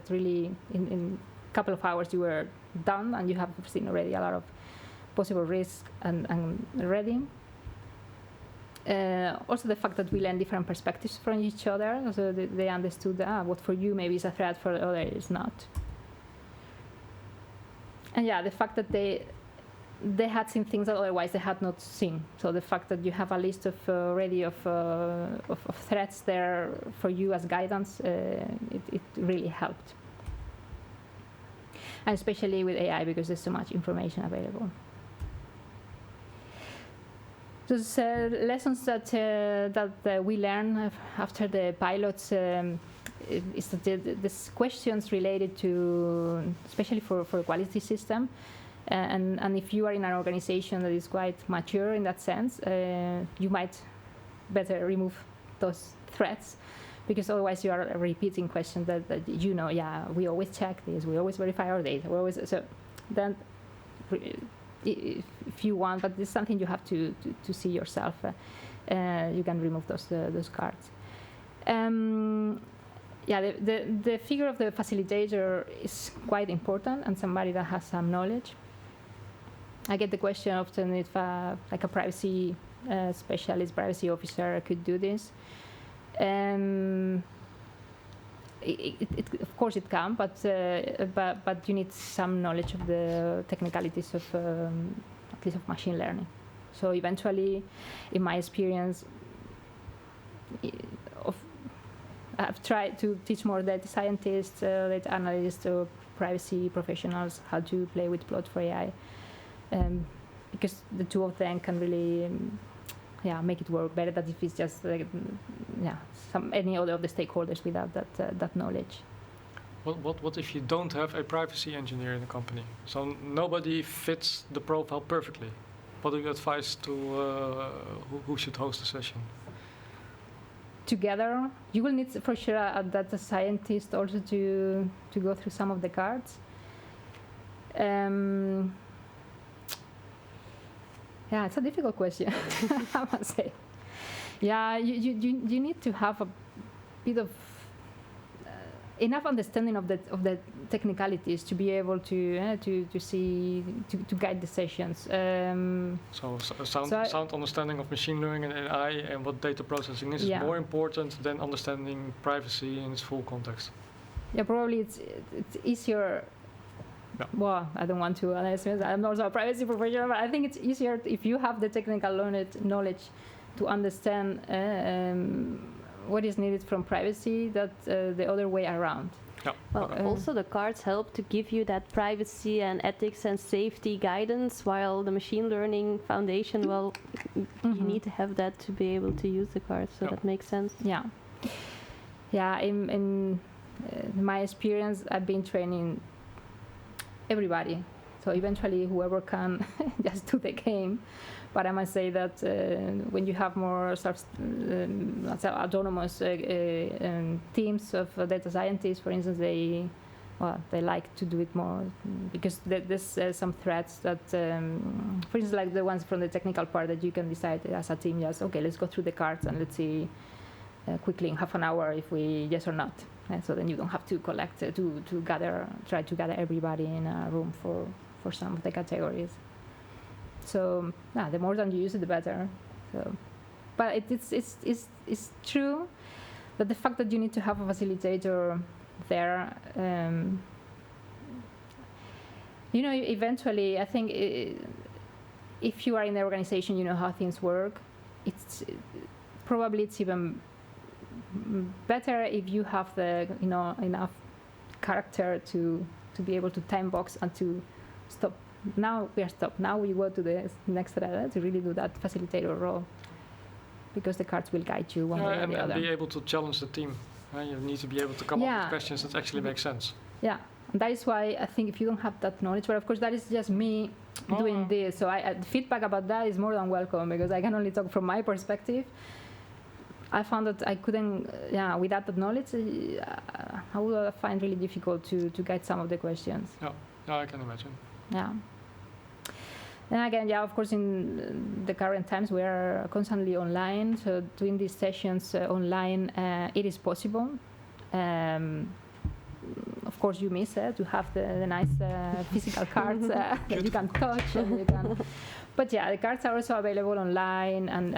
really in a couple of hours you were done and you have seen already a lot of possible risk and ready. Also the fact that we learn different perspectives from each other, so they understood what for you maybe is a threat, for the other is not. And the fact that they had seen things that otherwise they had not seen. So the fact that you have a list of already of threats there for you as guidance, it really helped. And especially with AI, because there's so much information available. Those lessons that we learn after the pilots is that these questions related to, especially for a quality system, and if you are in an organization that is quite mature in that sense, you might better remove those threats, because otherwise you are repeating questions that you know, yeah, we always check this, we always verify our data, we always, so then if you want, but it's something you have to see yourself, you can remove those cards. Yeah, the figure of the facilitator is quite important, and somebody that has some knowledge. I get the question often if like a privacy specialist, privacy officer could do this. Of course it can, but you need some knowledge of the technicalities of at least of machine learning. So eventually, in my experience, I've tried to teach more data scientists, data analysts, or privacy professionals how to play with Plot4AI, because the two of them can really make it work better than if it's just any other of the stakeholders without that knowledge. What if you don't have a privacy engineer in the company? So nobody fits the profile perfectly. What do you advise to who should host a session? Together, you will need for sure a data scientist also to go through some of the cards. Yeah, it's a difficult question, I must say. Yeah, you need to have a bit of enough understanding of the technicalities to be able to see to guide the sessions. So sound understanding of machine learning and AI and what data processing is more important than understanding privacy in its full context. Yeah, probably it's easier. Yeah. Well, I don't want to analyze it. I'm also a privacy professional, but I think it's easier if you have the technical knowledge to understand what is needed from privacy than the other way around. Yeah. Well, also the cards help to give you that privacy and ethics and safety guidance, while the machine learning foundation, well, you need to have that to be able to use the cards, so that makes sense. Yeah. Yeah, in my experience, I've been training everybody. So eventually whoever can just do the game. But I must say that when you have more autonomous teams of data scientists, for instance, they like to do it more because there's some threats that, for instance, like the ones from the technical part that you can decide as a team, just, okay, let's go through the cards and let's see quickly in half an hour if we yes or not. And so then you don't have to collect, try to gather everybody in a room for some of the categories. So the more than you use it, the better. So, but it's true that the fact that you need to have a facilitator there, eventually, I think if you are in the organization, you know how things work. It's even better if you have the enough character to be able to time box and to stop. Now we are stopped. Now we go to the next thread to really do that facilitator role, because the cards will guide you one way or the other. And be able to challenge the team. You need to be able to come up with questions that actually make sense. Yeah, and that is why I think if you don't have that knowledge, but of course that is just me doing this. So the feedback about that is more than welcome, because I can only talk from my perspective. I found that I couldn't, without that knowledge, I would find really difficult to guide some of the questions. Yeah, I can imagine. Yeah. And again, of course, in the current times, we are constantly online. So doing these sessions online, it is possible. Of course, you miss to have the nice physical cards that you can touch. And you can. But the cards are also available online, and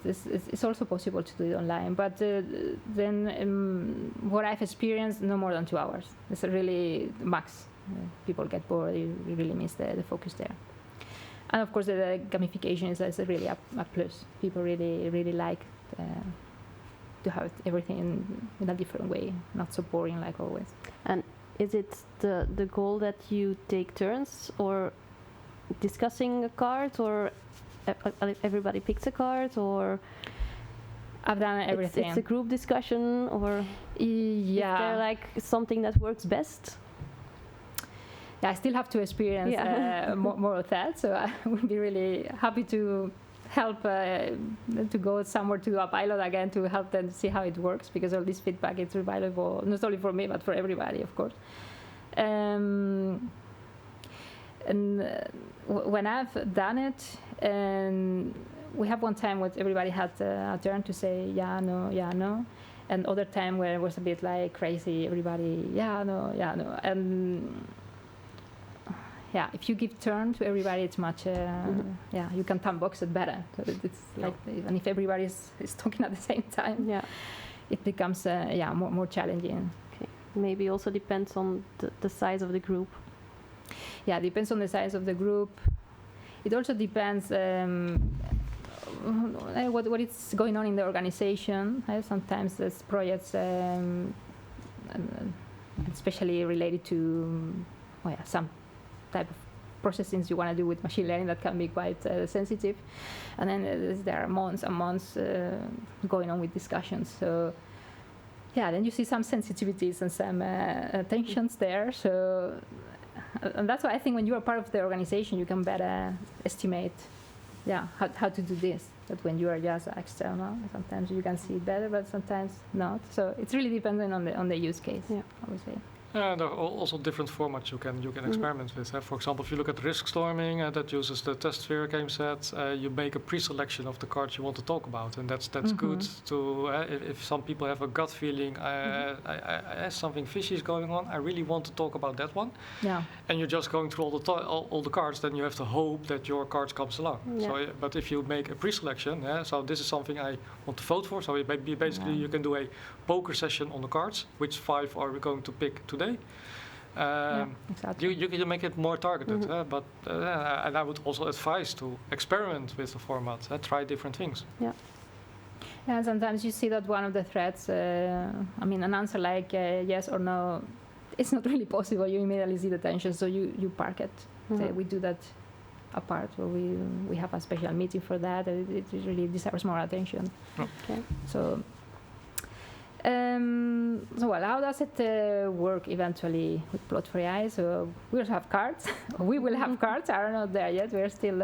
it's also possible to do it online. But then what I've experienced, no more than 2 hours. It's a really max. People get bored. You really miss the focus there. And of course, the gamification is really a plus. People really like to have everything in a different way, not so boring like always. And is it the goal that you take turns, or discussing a card, or everybody picks a card, or I've done everything. It's a group discussion, or is there like something that works best? Yeah, I still have to experience more of that, so I would be really happy to help to go somewhere to a pilot again to help them see how it works, because all this feedback is valuable not only for me but for everybody, of course. And when I've done it, and we have one time where everybody had a turn to say yeah, no, and other time where it was a bit like crazy, everybody yeah, no, and yeah, if you give turn to everybody, it's much you can time box it better. So it's like even if everybody is talking at the same time, it becomes more challenging. Okay, maybe also depends on the size of the group. Yeah, it depends on the size of the group. It also depends what is going on in the organization. Sometimes there's projects, especially related to some type of processing you want to do with machine learning that can be quite sensitive, and then there are months and months going on with discussions. So then you see some sensitivities and some tensions there. So and that's why I think when you are part of the organization, you can better estimate how to do this. But when you are just external, sometimes you can see it better, but sometimes not. So it's really dependent on the use case, I would say. There are also different formats you can experiment with. For example, if you look at risk storming, that uses the test sphere game set, you make a pre-selection of the cards you want to talk about, and that's good to if some people have a gut feeling, something fishy is going on, I really want to talk about that one. Yeah. And you're just going through all the cards, then you have to hope that your cards comes along. Yeah. So, but if you make a pre-selection, so this is something I want to vote for. So basically you can do a poker session on the cards. Which 5 are we going to pick today? Exactly. You can make it more targeted, but and I would also advise to experiment with the format, try different things. Yeah. Yeah, sometimes you see that one of the threats, an answer like yes or no, it's not really possible. You immediately see the tension, so you park it. We do that apart, where we have a special meeting for that. It really deserves more attention. Okay. So how does it work eventually with PLOT4AI? So we'll have cards. We will have cards. Are not there yet. We're still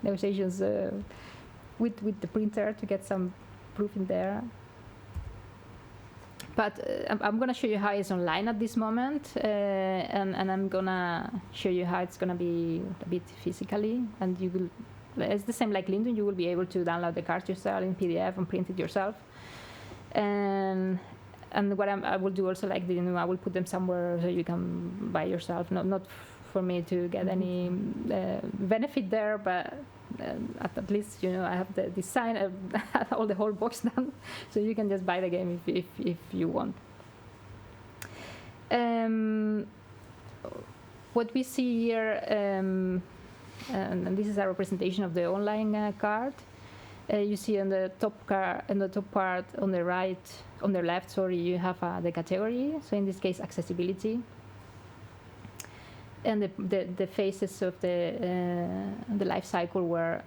negotiations with the printer to get some proof in there. But I'm going to show you how it's online at this moment, and I'm going to show you how it's going to be a bit physically. And you will, it's the same like LINDDUN. You will be able to download the cards yourself in PDF and print it yourself. And what I will do also, like I will put them somewhere so you can buy yourself. Not for me to get any benefit there, but at least I have the design, all the whole box done, so you can just buy the game if you want. What we see here, and this is a representation of the online card. You see on the top part on the left, sorry, you have the category. So in this case, accessibility, and the phases of the life cycle where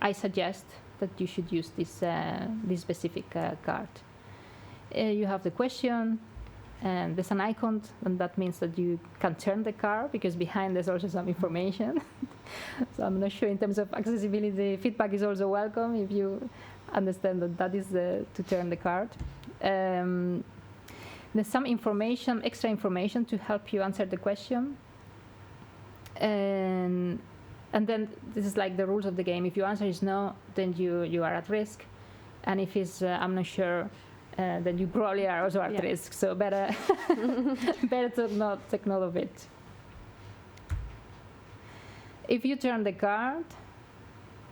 I suggest that you should use this specific card. You have the question, and there's an icon, and that means that you can turn the card, because behind there's also some information. So I'm not sure in terms of accessibility, feedback is also welcome if you understand that is to turn the card. There's some information, extra information to help you answer the question. And then this is like the rules of the game. If your answer is no, then you are at risk. And if it's I'm not sure, then you probably are also at risk. So better to not take note of it. If you turn the card,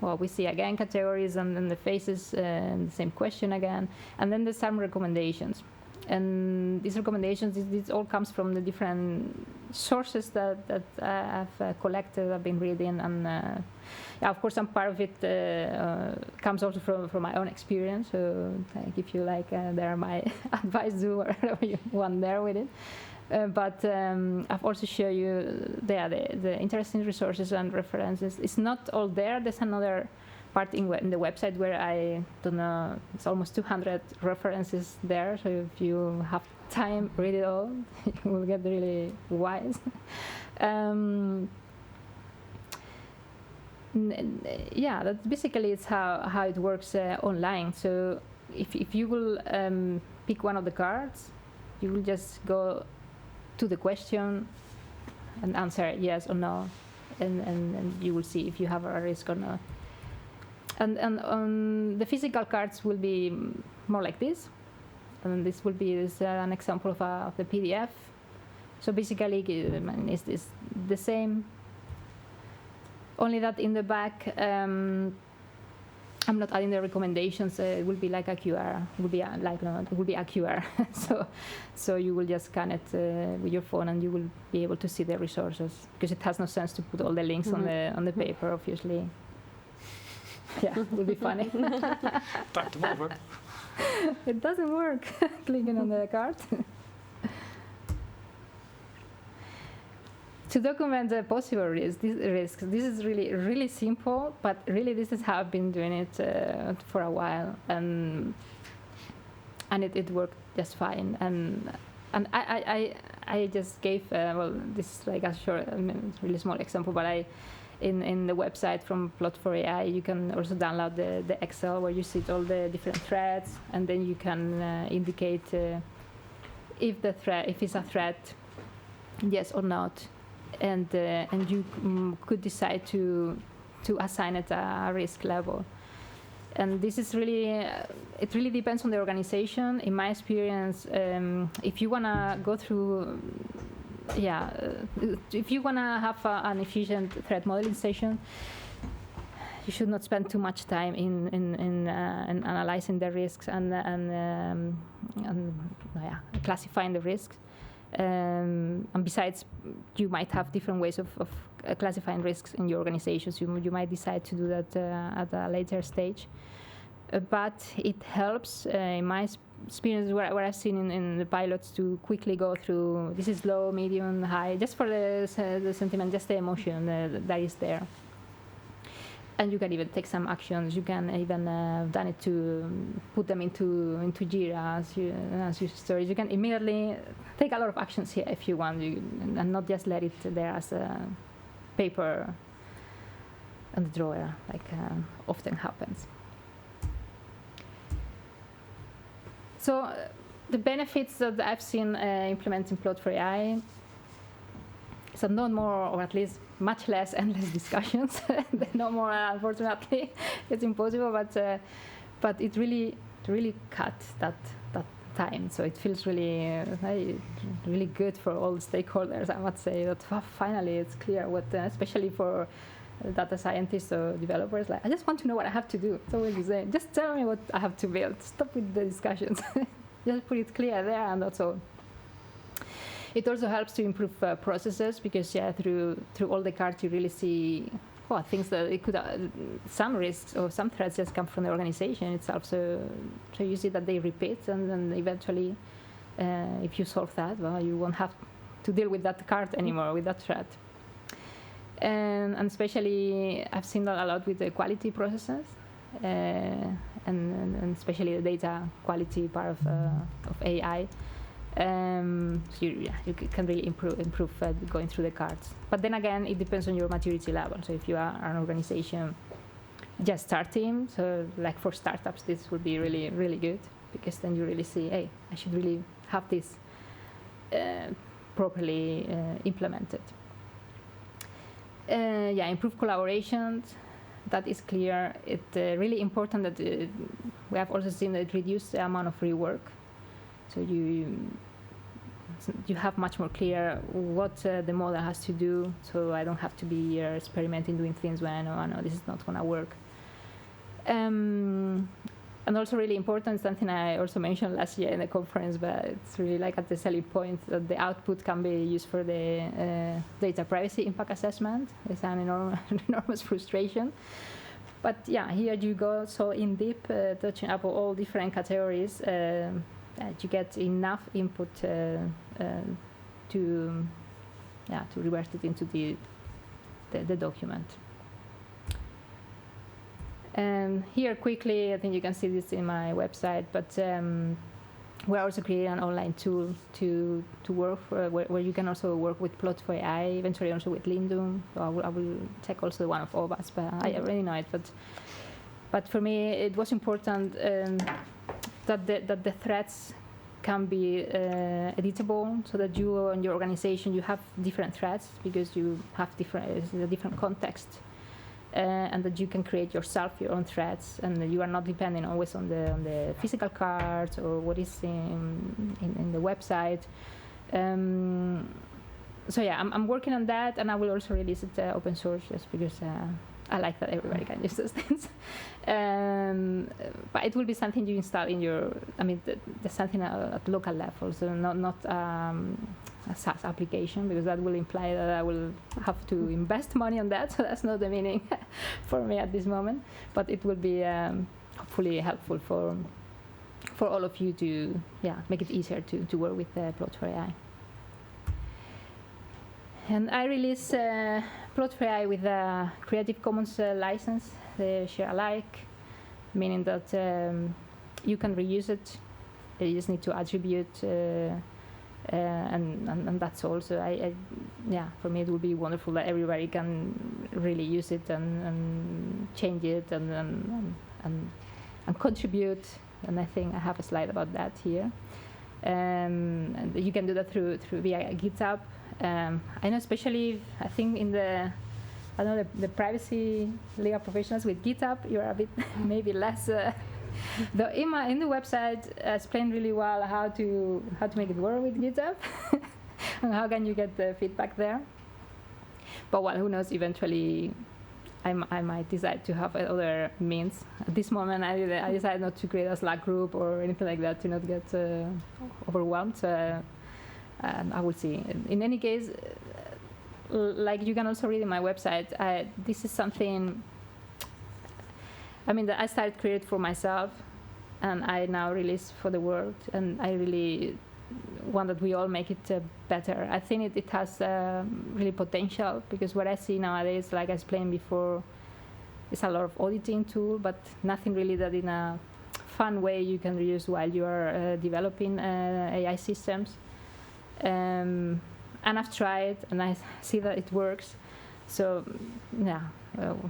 well, we see again categories and then the faces and the same question again. And then there's some recommendations. And these recommendations, this all comes from the different sources that I've collected, I've been reading. And of course, some part of it comes also from my own experience. So I give you there my advice, do whatever you want there with it. But I've also shown you the interesting resources and references. It's not all there. There's another part in the website where I don't know, it's almost 200 references there. So if you have time, read it all. You will get really wise. Yeah, that basically it's how it works online. So if you will pick one of the cards, you will just go to the question and answer yes or no, and you will see if you have a risk or not. And the physical cards will be more like this, and this will be an example of the PDF. So basically, it's the same, only that in the back, I'm not adding the recommendations. It will be like a QR. It will be it will be a QR. so you will just scan it with your phone, and you will be able to see the resources, because it has no sense to put all the links on the paper, obviously. Yeah, it will be funny. Time to move it. It doesn't work. Clicking on the card. To document the possible risks, this is really simple, but really this is how I've been doing it for a while, and it worked just fine. And I just gave this is like a short, really small example, but in the website from PLOT4AI, you can also download the Excel where you see all the different threats, and then you can indicate if it's a threat, yes or not. And you could decide to assign it a risk level. And this is really, it really depends on the organization. In my experience, if you want to go through, if you want to have an efficient threat modeling session, you should not spend too much time in analyzing the risks and classifying the risks. And besides, you might have different ways of classifying risks in your organizations. You might decide to do that at a later stage. But it helps, in my experience, where I've seen in the pilots, to quickly go through, this is low, medium, high, just for the sentiment, just the emotion that is there. And you can even take some actions. You can even done it to put them into Jira as user stories. You can immediately take a lot of actions here if you want, and not just let it there as a paper on the drawer, like often happens. So the benefits that I've seen implementing Plot4AI, so no more, or at least much less endless discussions. No more, unfortunately, it's impossible. But it really cut that time. So it feels really good for all the stakeholders. I must say that finally it's clear what, especially for data scientists or developers. Like, I just want to know what I have to do. It's always the same. Just tell me what I have to build. Stop with the discussions. Just put it clear there, and that's all. It also helps to improve processes, because through all the cards you really see things that it could some risks or some threats just come from the organization itself. So you see that they repeat, and then eventually, if you solve that, well, you won't have to deal with that card anymore, with that threat. And especially, I've seen that a lot with the quality processes, and especially the data quality part of AI. So you can really improve going through the cards. But then again, it depends on your maturity level. So if you are an organization just starting, so like for startups, this would be really, really good, because then you really see, hey, I should really have this properly implemented. Improve collaboration. That is clear. It's really important that we have also seen that it reduces the amount of rework. So you have much more clear what the model has to do, so I don't have to be experimenting doing things when I know this is not going to work. And also really important, something I also mentioned last year in the conference, but it's really like at the selling point, that the output can be used for the data privacy impact assessment. It's an enormous frustration. But yeah, here you go so in deep, touching up all different categories. You get enough input to revert it into the document. And here quickly, I think you can see this in my website, but we're also creating an online tool to work for, where you can also work with PLOT4AI, eventually also with LINDDUN. So I will check also one of OVAs, but I already know it. But for me, it was important that the threats can be editable, so that you and your organization, you have different threats because you have different context, and that you can create yourself your own threats, and that you are not depending always on the physical cards or what is in the website. So yeah, I'm working on that, and I will also release it open source just because I like that everybody can use those things. But it will be something you install in your, I mean, there's something at local level, so not a SaaS application, because that will imply that I will have to invest money on that, so that's not the meaning for me at this moment. But it will be hopefully helpful for all of you to make it easier to work with PLOT4AI. And I release PLOT4AI with a Creative Commons license, the share alike, meaning that you can reuse it. You just need to attribute, and that's all. So for me it would be wonderful that everybody can really use it and change it and contribute. And I think I have a slide about that here. And you can do that through via GitHub. I know, especially I think in the privacy legal professionals with GitHub, you're a bit maybe less. In the website, explain really well how to make it work with GitHub, and how can you get the feedback there. But well, who knows? Eventually, I might decide to have other means. At this moment, I decided not to create a Slack group or anything like that to not get overwhelmed. And I will see. In any case, like you can also read in my website, this is something, I mean, that I started create for myself, and I now release for the world, and I really want that we all make it better. I think it has really potential, because what I see nowadays, like I explained before, is a lot of auditing tool, but nothing really that in a fun way you can reuse while you are developing AI systems. And I've tried, and I see that it works. So,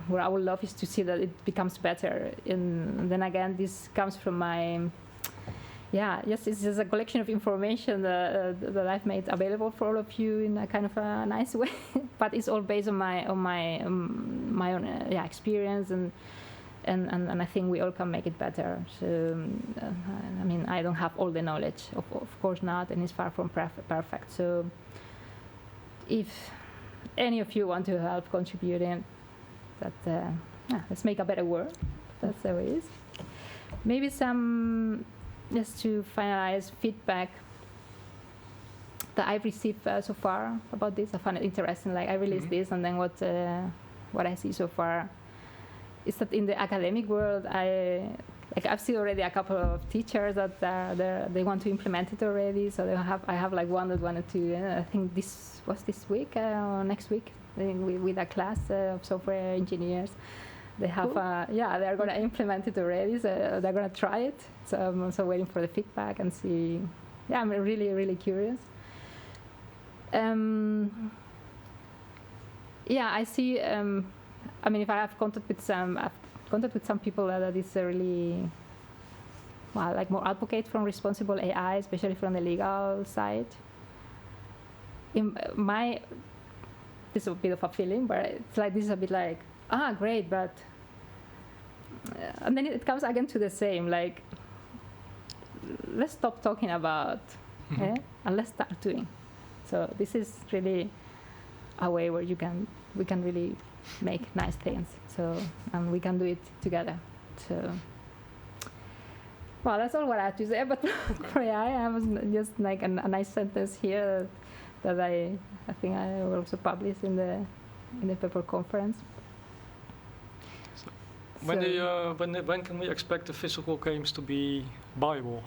what I would love is to see that it becomes better. And then again, this comes from my, yes, it's just a collection of information that I've made available for all of you in a kind of a nice way. But it's all based on my own experience, and I think we all can make it better. So, I mean, I don't have all the knowledge, of course not, and it's far from perfect. So, if any of you want to help contributing, that let's make a better world. That's the way it is. Maybe some, just to finalize, feedback that I've received so far about this. I found it interesting. Like, I released this, and then what I see so far is that in the academic world, I've seen already a couple of teachers that they want to implement it already. So I have like one that wanted to. I think this was this week or next week with a class of software engineers. They have cool. They're going to implement it already. So they're going to try it. So I'm also waiting for the feedback and see. Yeah, I'm really, really curious. I see. I mean, if I have contact with some people that is really, like more advocate from responsible AI, especially from the legal side. This is a bit of a feeling, but it's like, this is a bit like, great, but, and then it comes again to the same, like, let's stop talking about, and let's start doing. So this is really a way where we can really make nice things. So, and we can do it together. So, well, that's all what I have to say. But for AI, I was just like a nice sentence here that I think I will also publish in the paper conference. So when can we expect the physical games to be viable?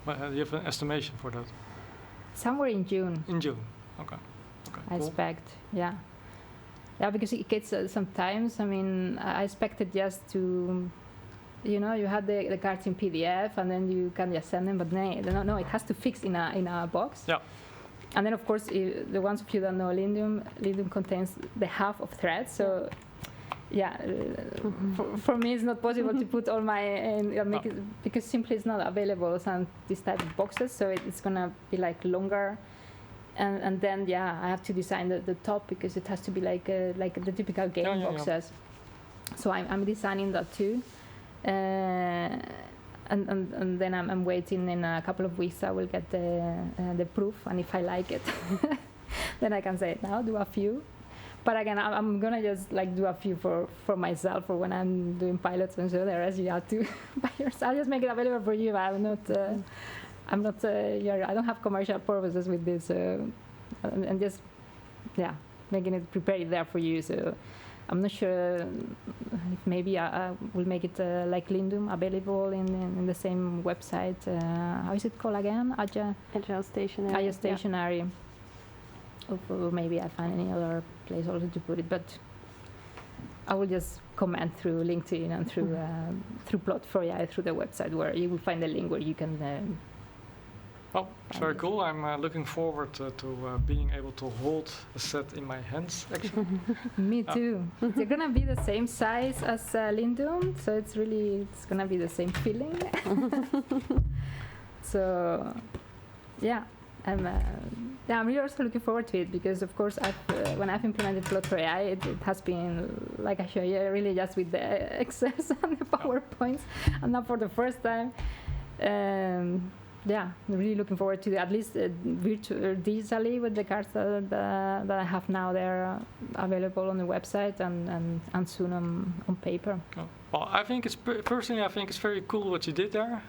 Do you have an estimation for that? Somewhere in June. In June. Okay. I Cool. expect, yeah. Yeah, because it gets sometimes, I mean, I expected just to, you know, you have the cards in PDF and then you can just send them, but no, it has to fix in a box. Yeah. And then, of course, the ones of you that know LINDDUN contains the half of threads, so yeah, for me it's not possible to put all my, make it, because simply it's not available, some this type of boxes, so it's gonna be like longer. And then, yeah, I have to design the top because it has to be like the typical game boxes. So I'm designing that too. And then I'm waiting in a couple of weeks I will get the proof, and if I like it, then I can say, now do a few. But again, I'm gonna just like do a few for myself, for when I'm doing pilots and so the rest you have to by yourself. I'll just make it available for you, but I'm not I don't have commercial purposes with this, and just making it prepared there for you. So I'm not sure if maybe I will make it like LINDDUN available in the same website. How is it called again? Agile Stationery. Agile Stationery. Or maybe I find any other place also to put it, but I will just comment through LinkedIn and through PLOT4AI, through the website, where you will find the link where you can. Oh, it's very cool. I'm looking forward to being able to hold a set in my hands, actually. Me too. They're gonna be the same size as LINDDUN, so it's gonna be the same feeling. So, yeah. I'm really also looking forward to it, because of course when I've implemented PLOT4AI, it has been, like I show you, really just with the Excels and the PowerPoints, and now for the first time, really looking forward to at least digitally with the cards that I have now. They're available on the website and soon on paper. Oh. Well, I think personally, I think it's very cool what you did there.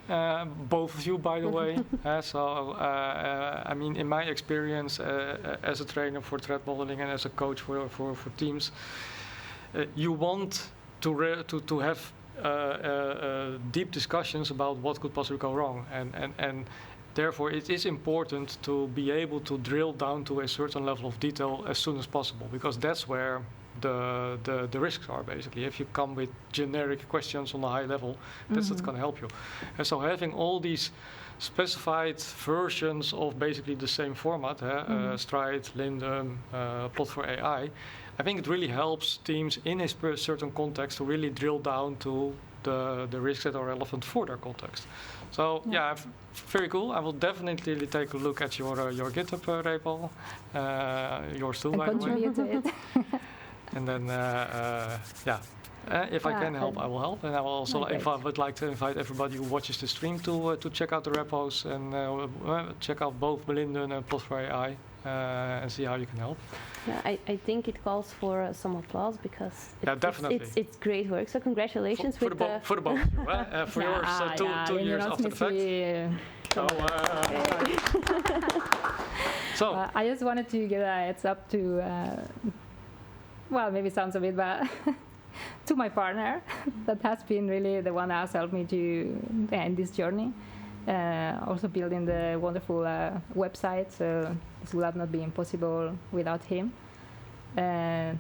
Both of you, by the way. I mean, in my experience as a trainer for threat modeling and as a coach for teams, you want to have deep discussions about what could possibly go wrong, and therefore it is important to be able to drill down to a certain level of detail as soon as possible, because that's where the risks are, basically. If you come with generic questions on a high level, that's not going to help you. And so having all these specified versions of basically the same format, Stride, LINDDUN, PLOT4AI, I think it really helps teams in a certain context to really drill down to the risks that are relevant for their context. So very cool. I will definitely take a look at your GitHub repo, yours too, by the way. Contribute to it. And then, if I can help, I will help. And I will also, if I would like to invite everybody who watches the stream to check out the repos and check out both LINDDUN and PLOT4AI and see how you can help. Yeah, I think it calls for some applause, because definitely. It's great work. So congratulations for the both of you. For yours, 2 years after the fact. So I just wanted to give a heads up to. Well, maybe it sounds a bit bad, to my partner, that has been really the one that has helped me to end this journey. Also building the wonderful website, so this would have not been possible without him. I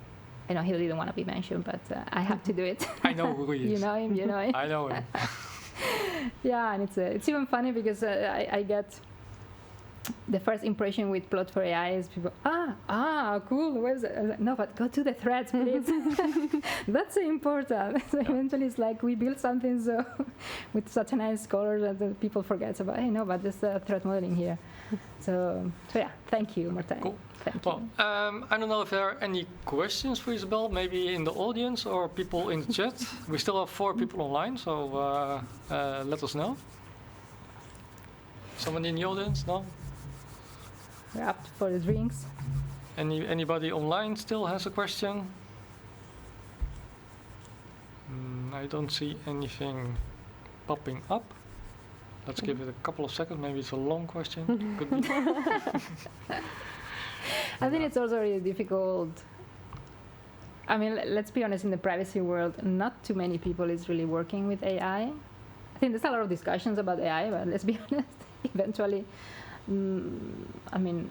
know he didn't want to be mentioned, but I have to do it. I know who he is. You know him. I know him. Yeah, and it's even funny because I get the first impression with PLOT4AI is people, cool, where's it? No, but go to the threads, please. That's so important. So eventually it's like we build something so with such a nice color that the people forget about, hey, no, but there's threat modeling here. So yeah, thank you, Martijn. Cool. Thank you. I don't know if there are any questions for Isabel, maybe in the audience or people in the chat. We still have 4 people online, so let us know. Someone in the audience? No? We're up for the drinks. Anybody online still has a question? I don't see anything popping up. Let's give it a couple of seconds. Maybe it's a long question. Could be. I think it's also really difficult. I mean, let's be honest, in the privacy world, not too many people is really working with AI. I think there's a lot of discussions about AI, but let's be honest, eventually, I mean,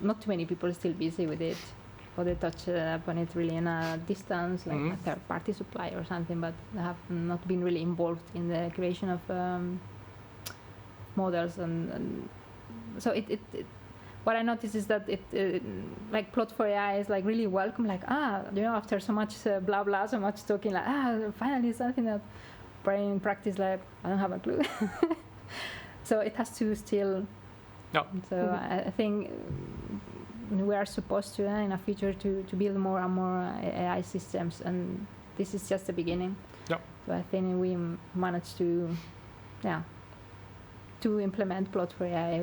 not too many people still busy with it, or they touch upon it really in a distance, like a third-party supplier or something, but they have not been really involved in the creation of models. And so what I noticed is that like Plot4AI is like really welcome, like, after so much blah blah, so much talking, like, finally something that, but in practice, like, I don't have a clue. So it has to still. No. So I think we are supposed to, in the future, to build more and more AI systems, and this is just the beginning. Yeah. So I think we managed to implement Plot4AI.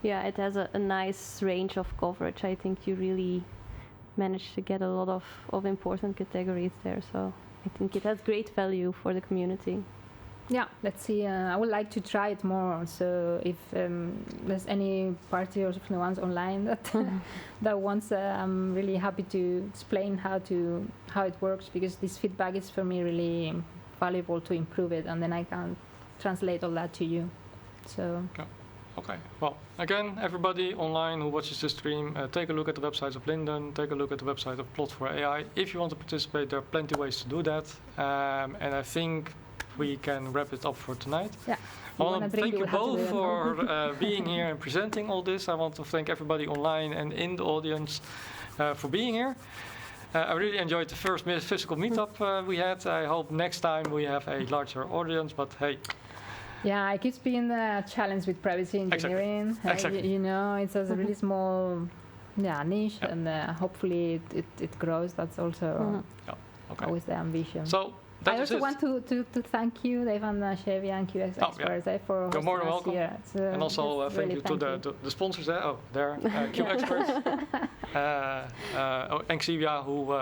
Yeah, it has a nice range of coverage. I think you really managed to get a lot of important categories there. So I think it has great value for the community. Yeah, let's see. I would like to try it more. So if there's any party or the ones online that wants, I'm really happy to explain how it works, because this feedback is for me really valuable to improve it, and then I can translate all that to you. So. Okay. Well, again, everybody online who watches this stream, take a look at the websites of LINDDUN, take a look at the website of Plot4AI. If you want to participate, there are plenty of ways to do that. And I think we can wrap it up for tonight. Yeah. I want to thank you both for being here and presenting all this. I want to thank everybody online and in the audience for being here. I really enjoyed the first physical meetup we had. I hope next time we have a larger audience, but hey. Yeah, it keeps being a challenge with privacy engineering. Exactly. You know, it's a really small niche, and hopefully it grows. That's also always the ambition. So I also want to thank you, Dave and Chevy and QX Experts, for hosting more than us welcome. here. And also thank you to the sponsors there. Oh, there, Q Experts. And Xivia, who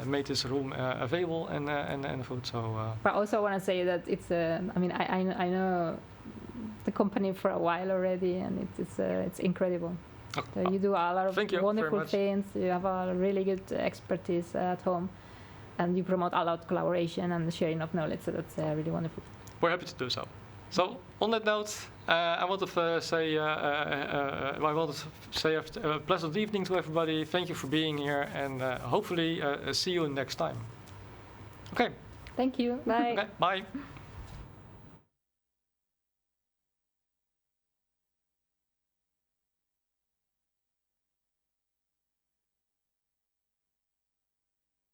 made this room available and the food. So. But also I want to say that it's. I know the company for a while already, and it's incredible. Okay. So you do a lot of wonderful things. You have a really good expertise at home. And you promote a lot of collaboration and the sharing of knowledge, so that's really wonderful. We're happy to do so. So, on that note, I want to say a pleasant evening to everybody. Thank you for being here, and hopefully see you next time. Okay. Thank you. Bye. Okay, bye.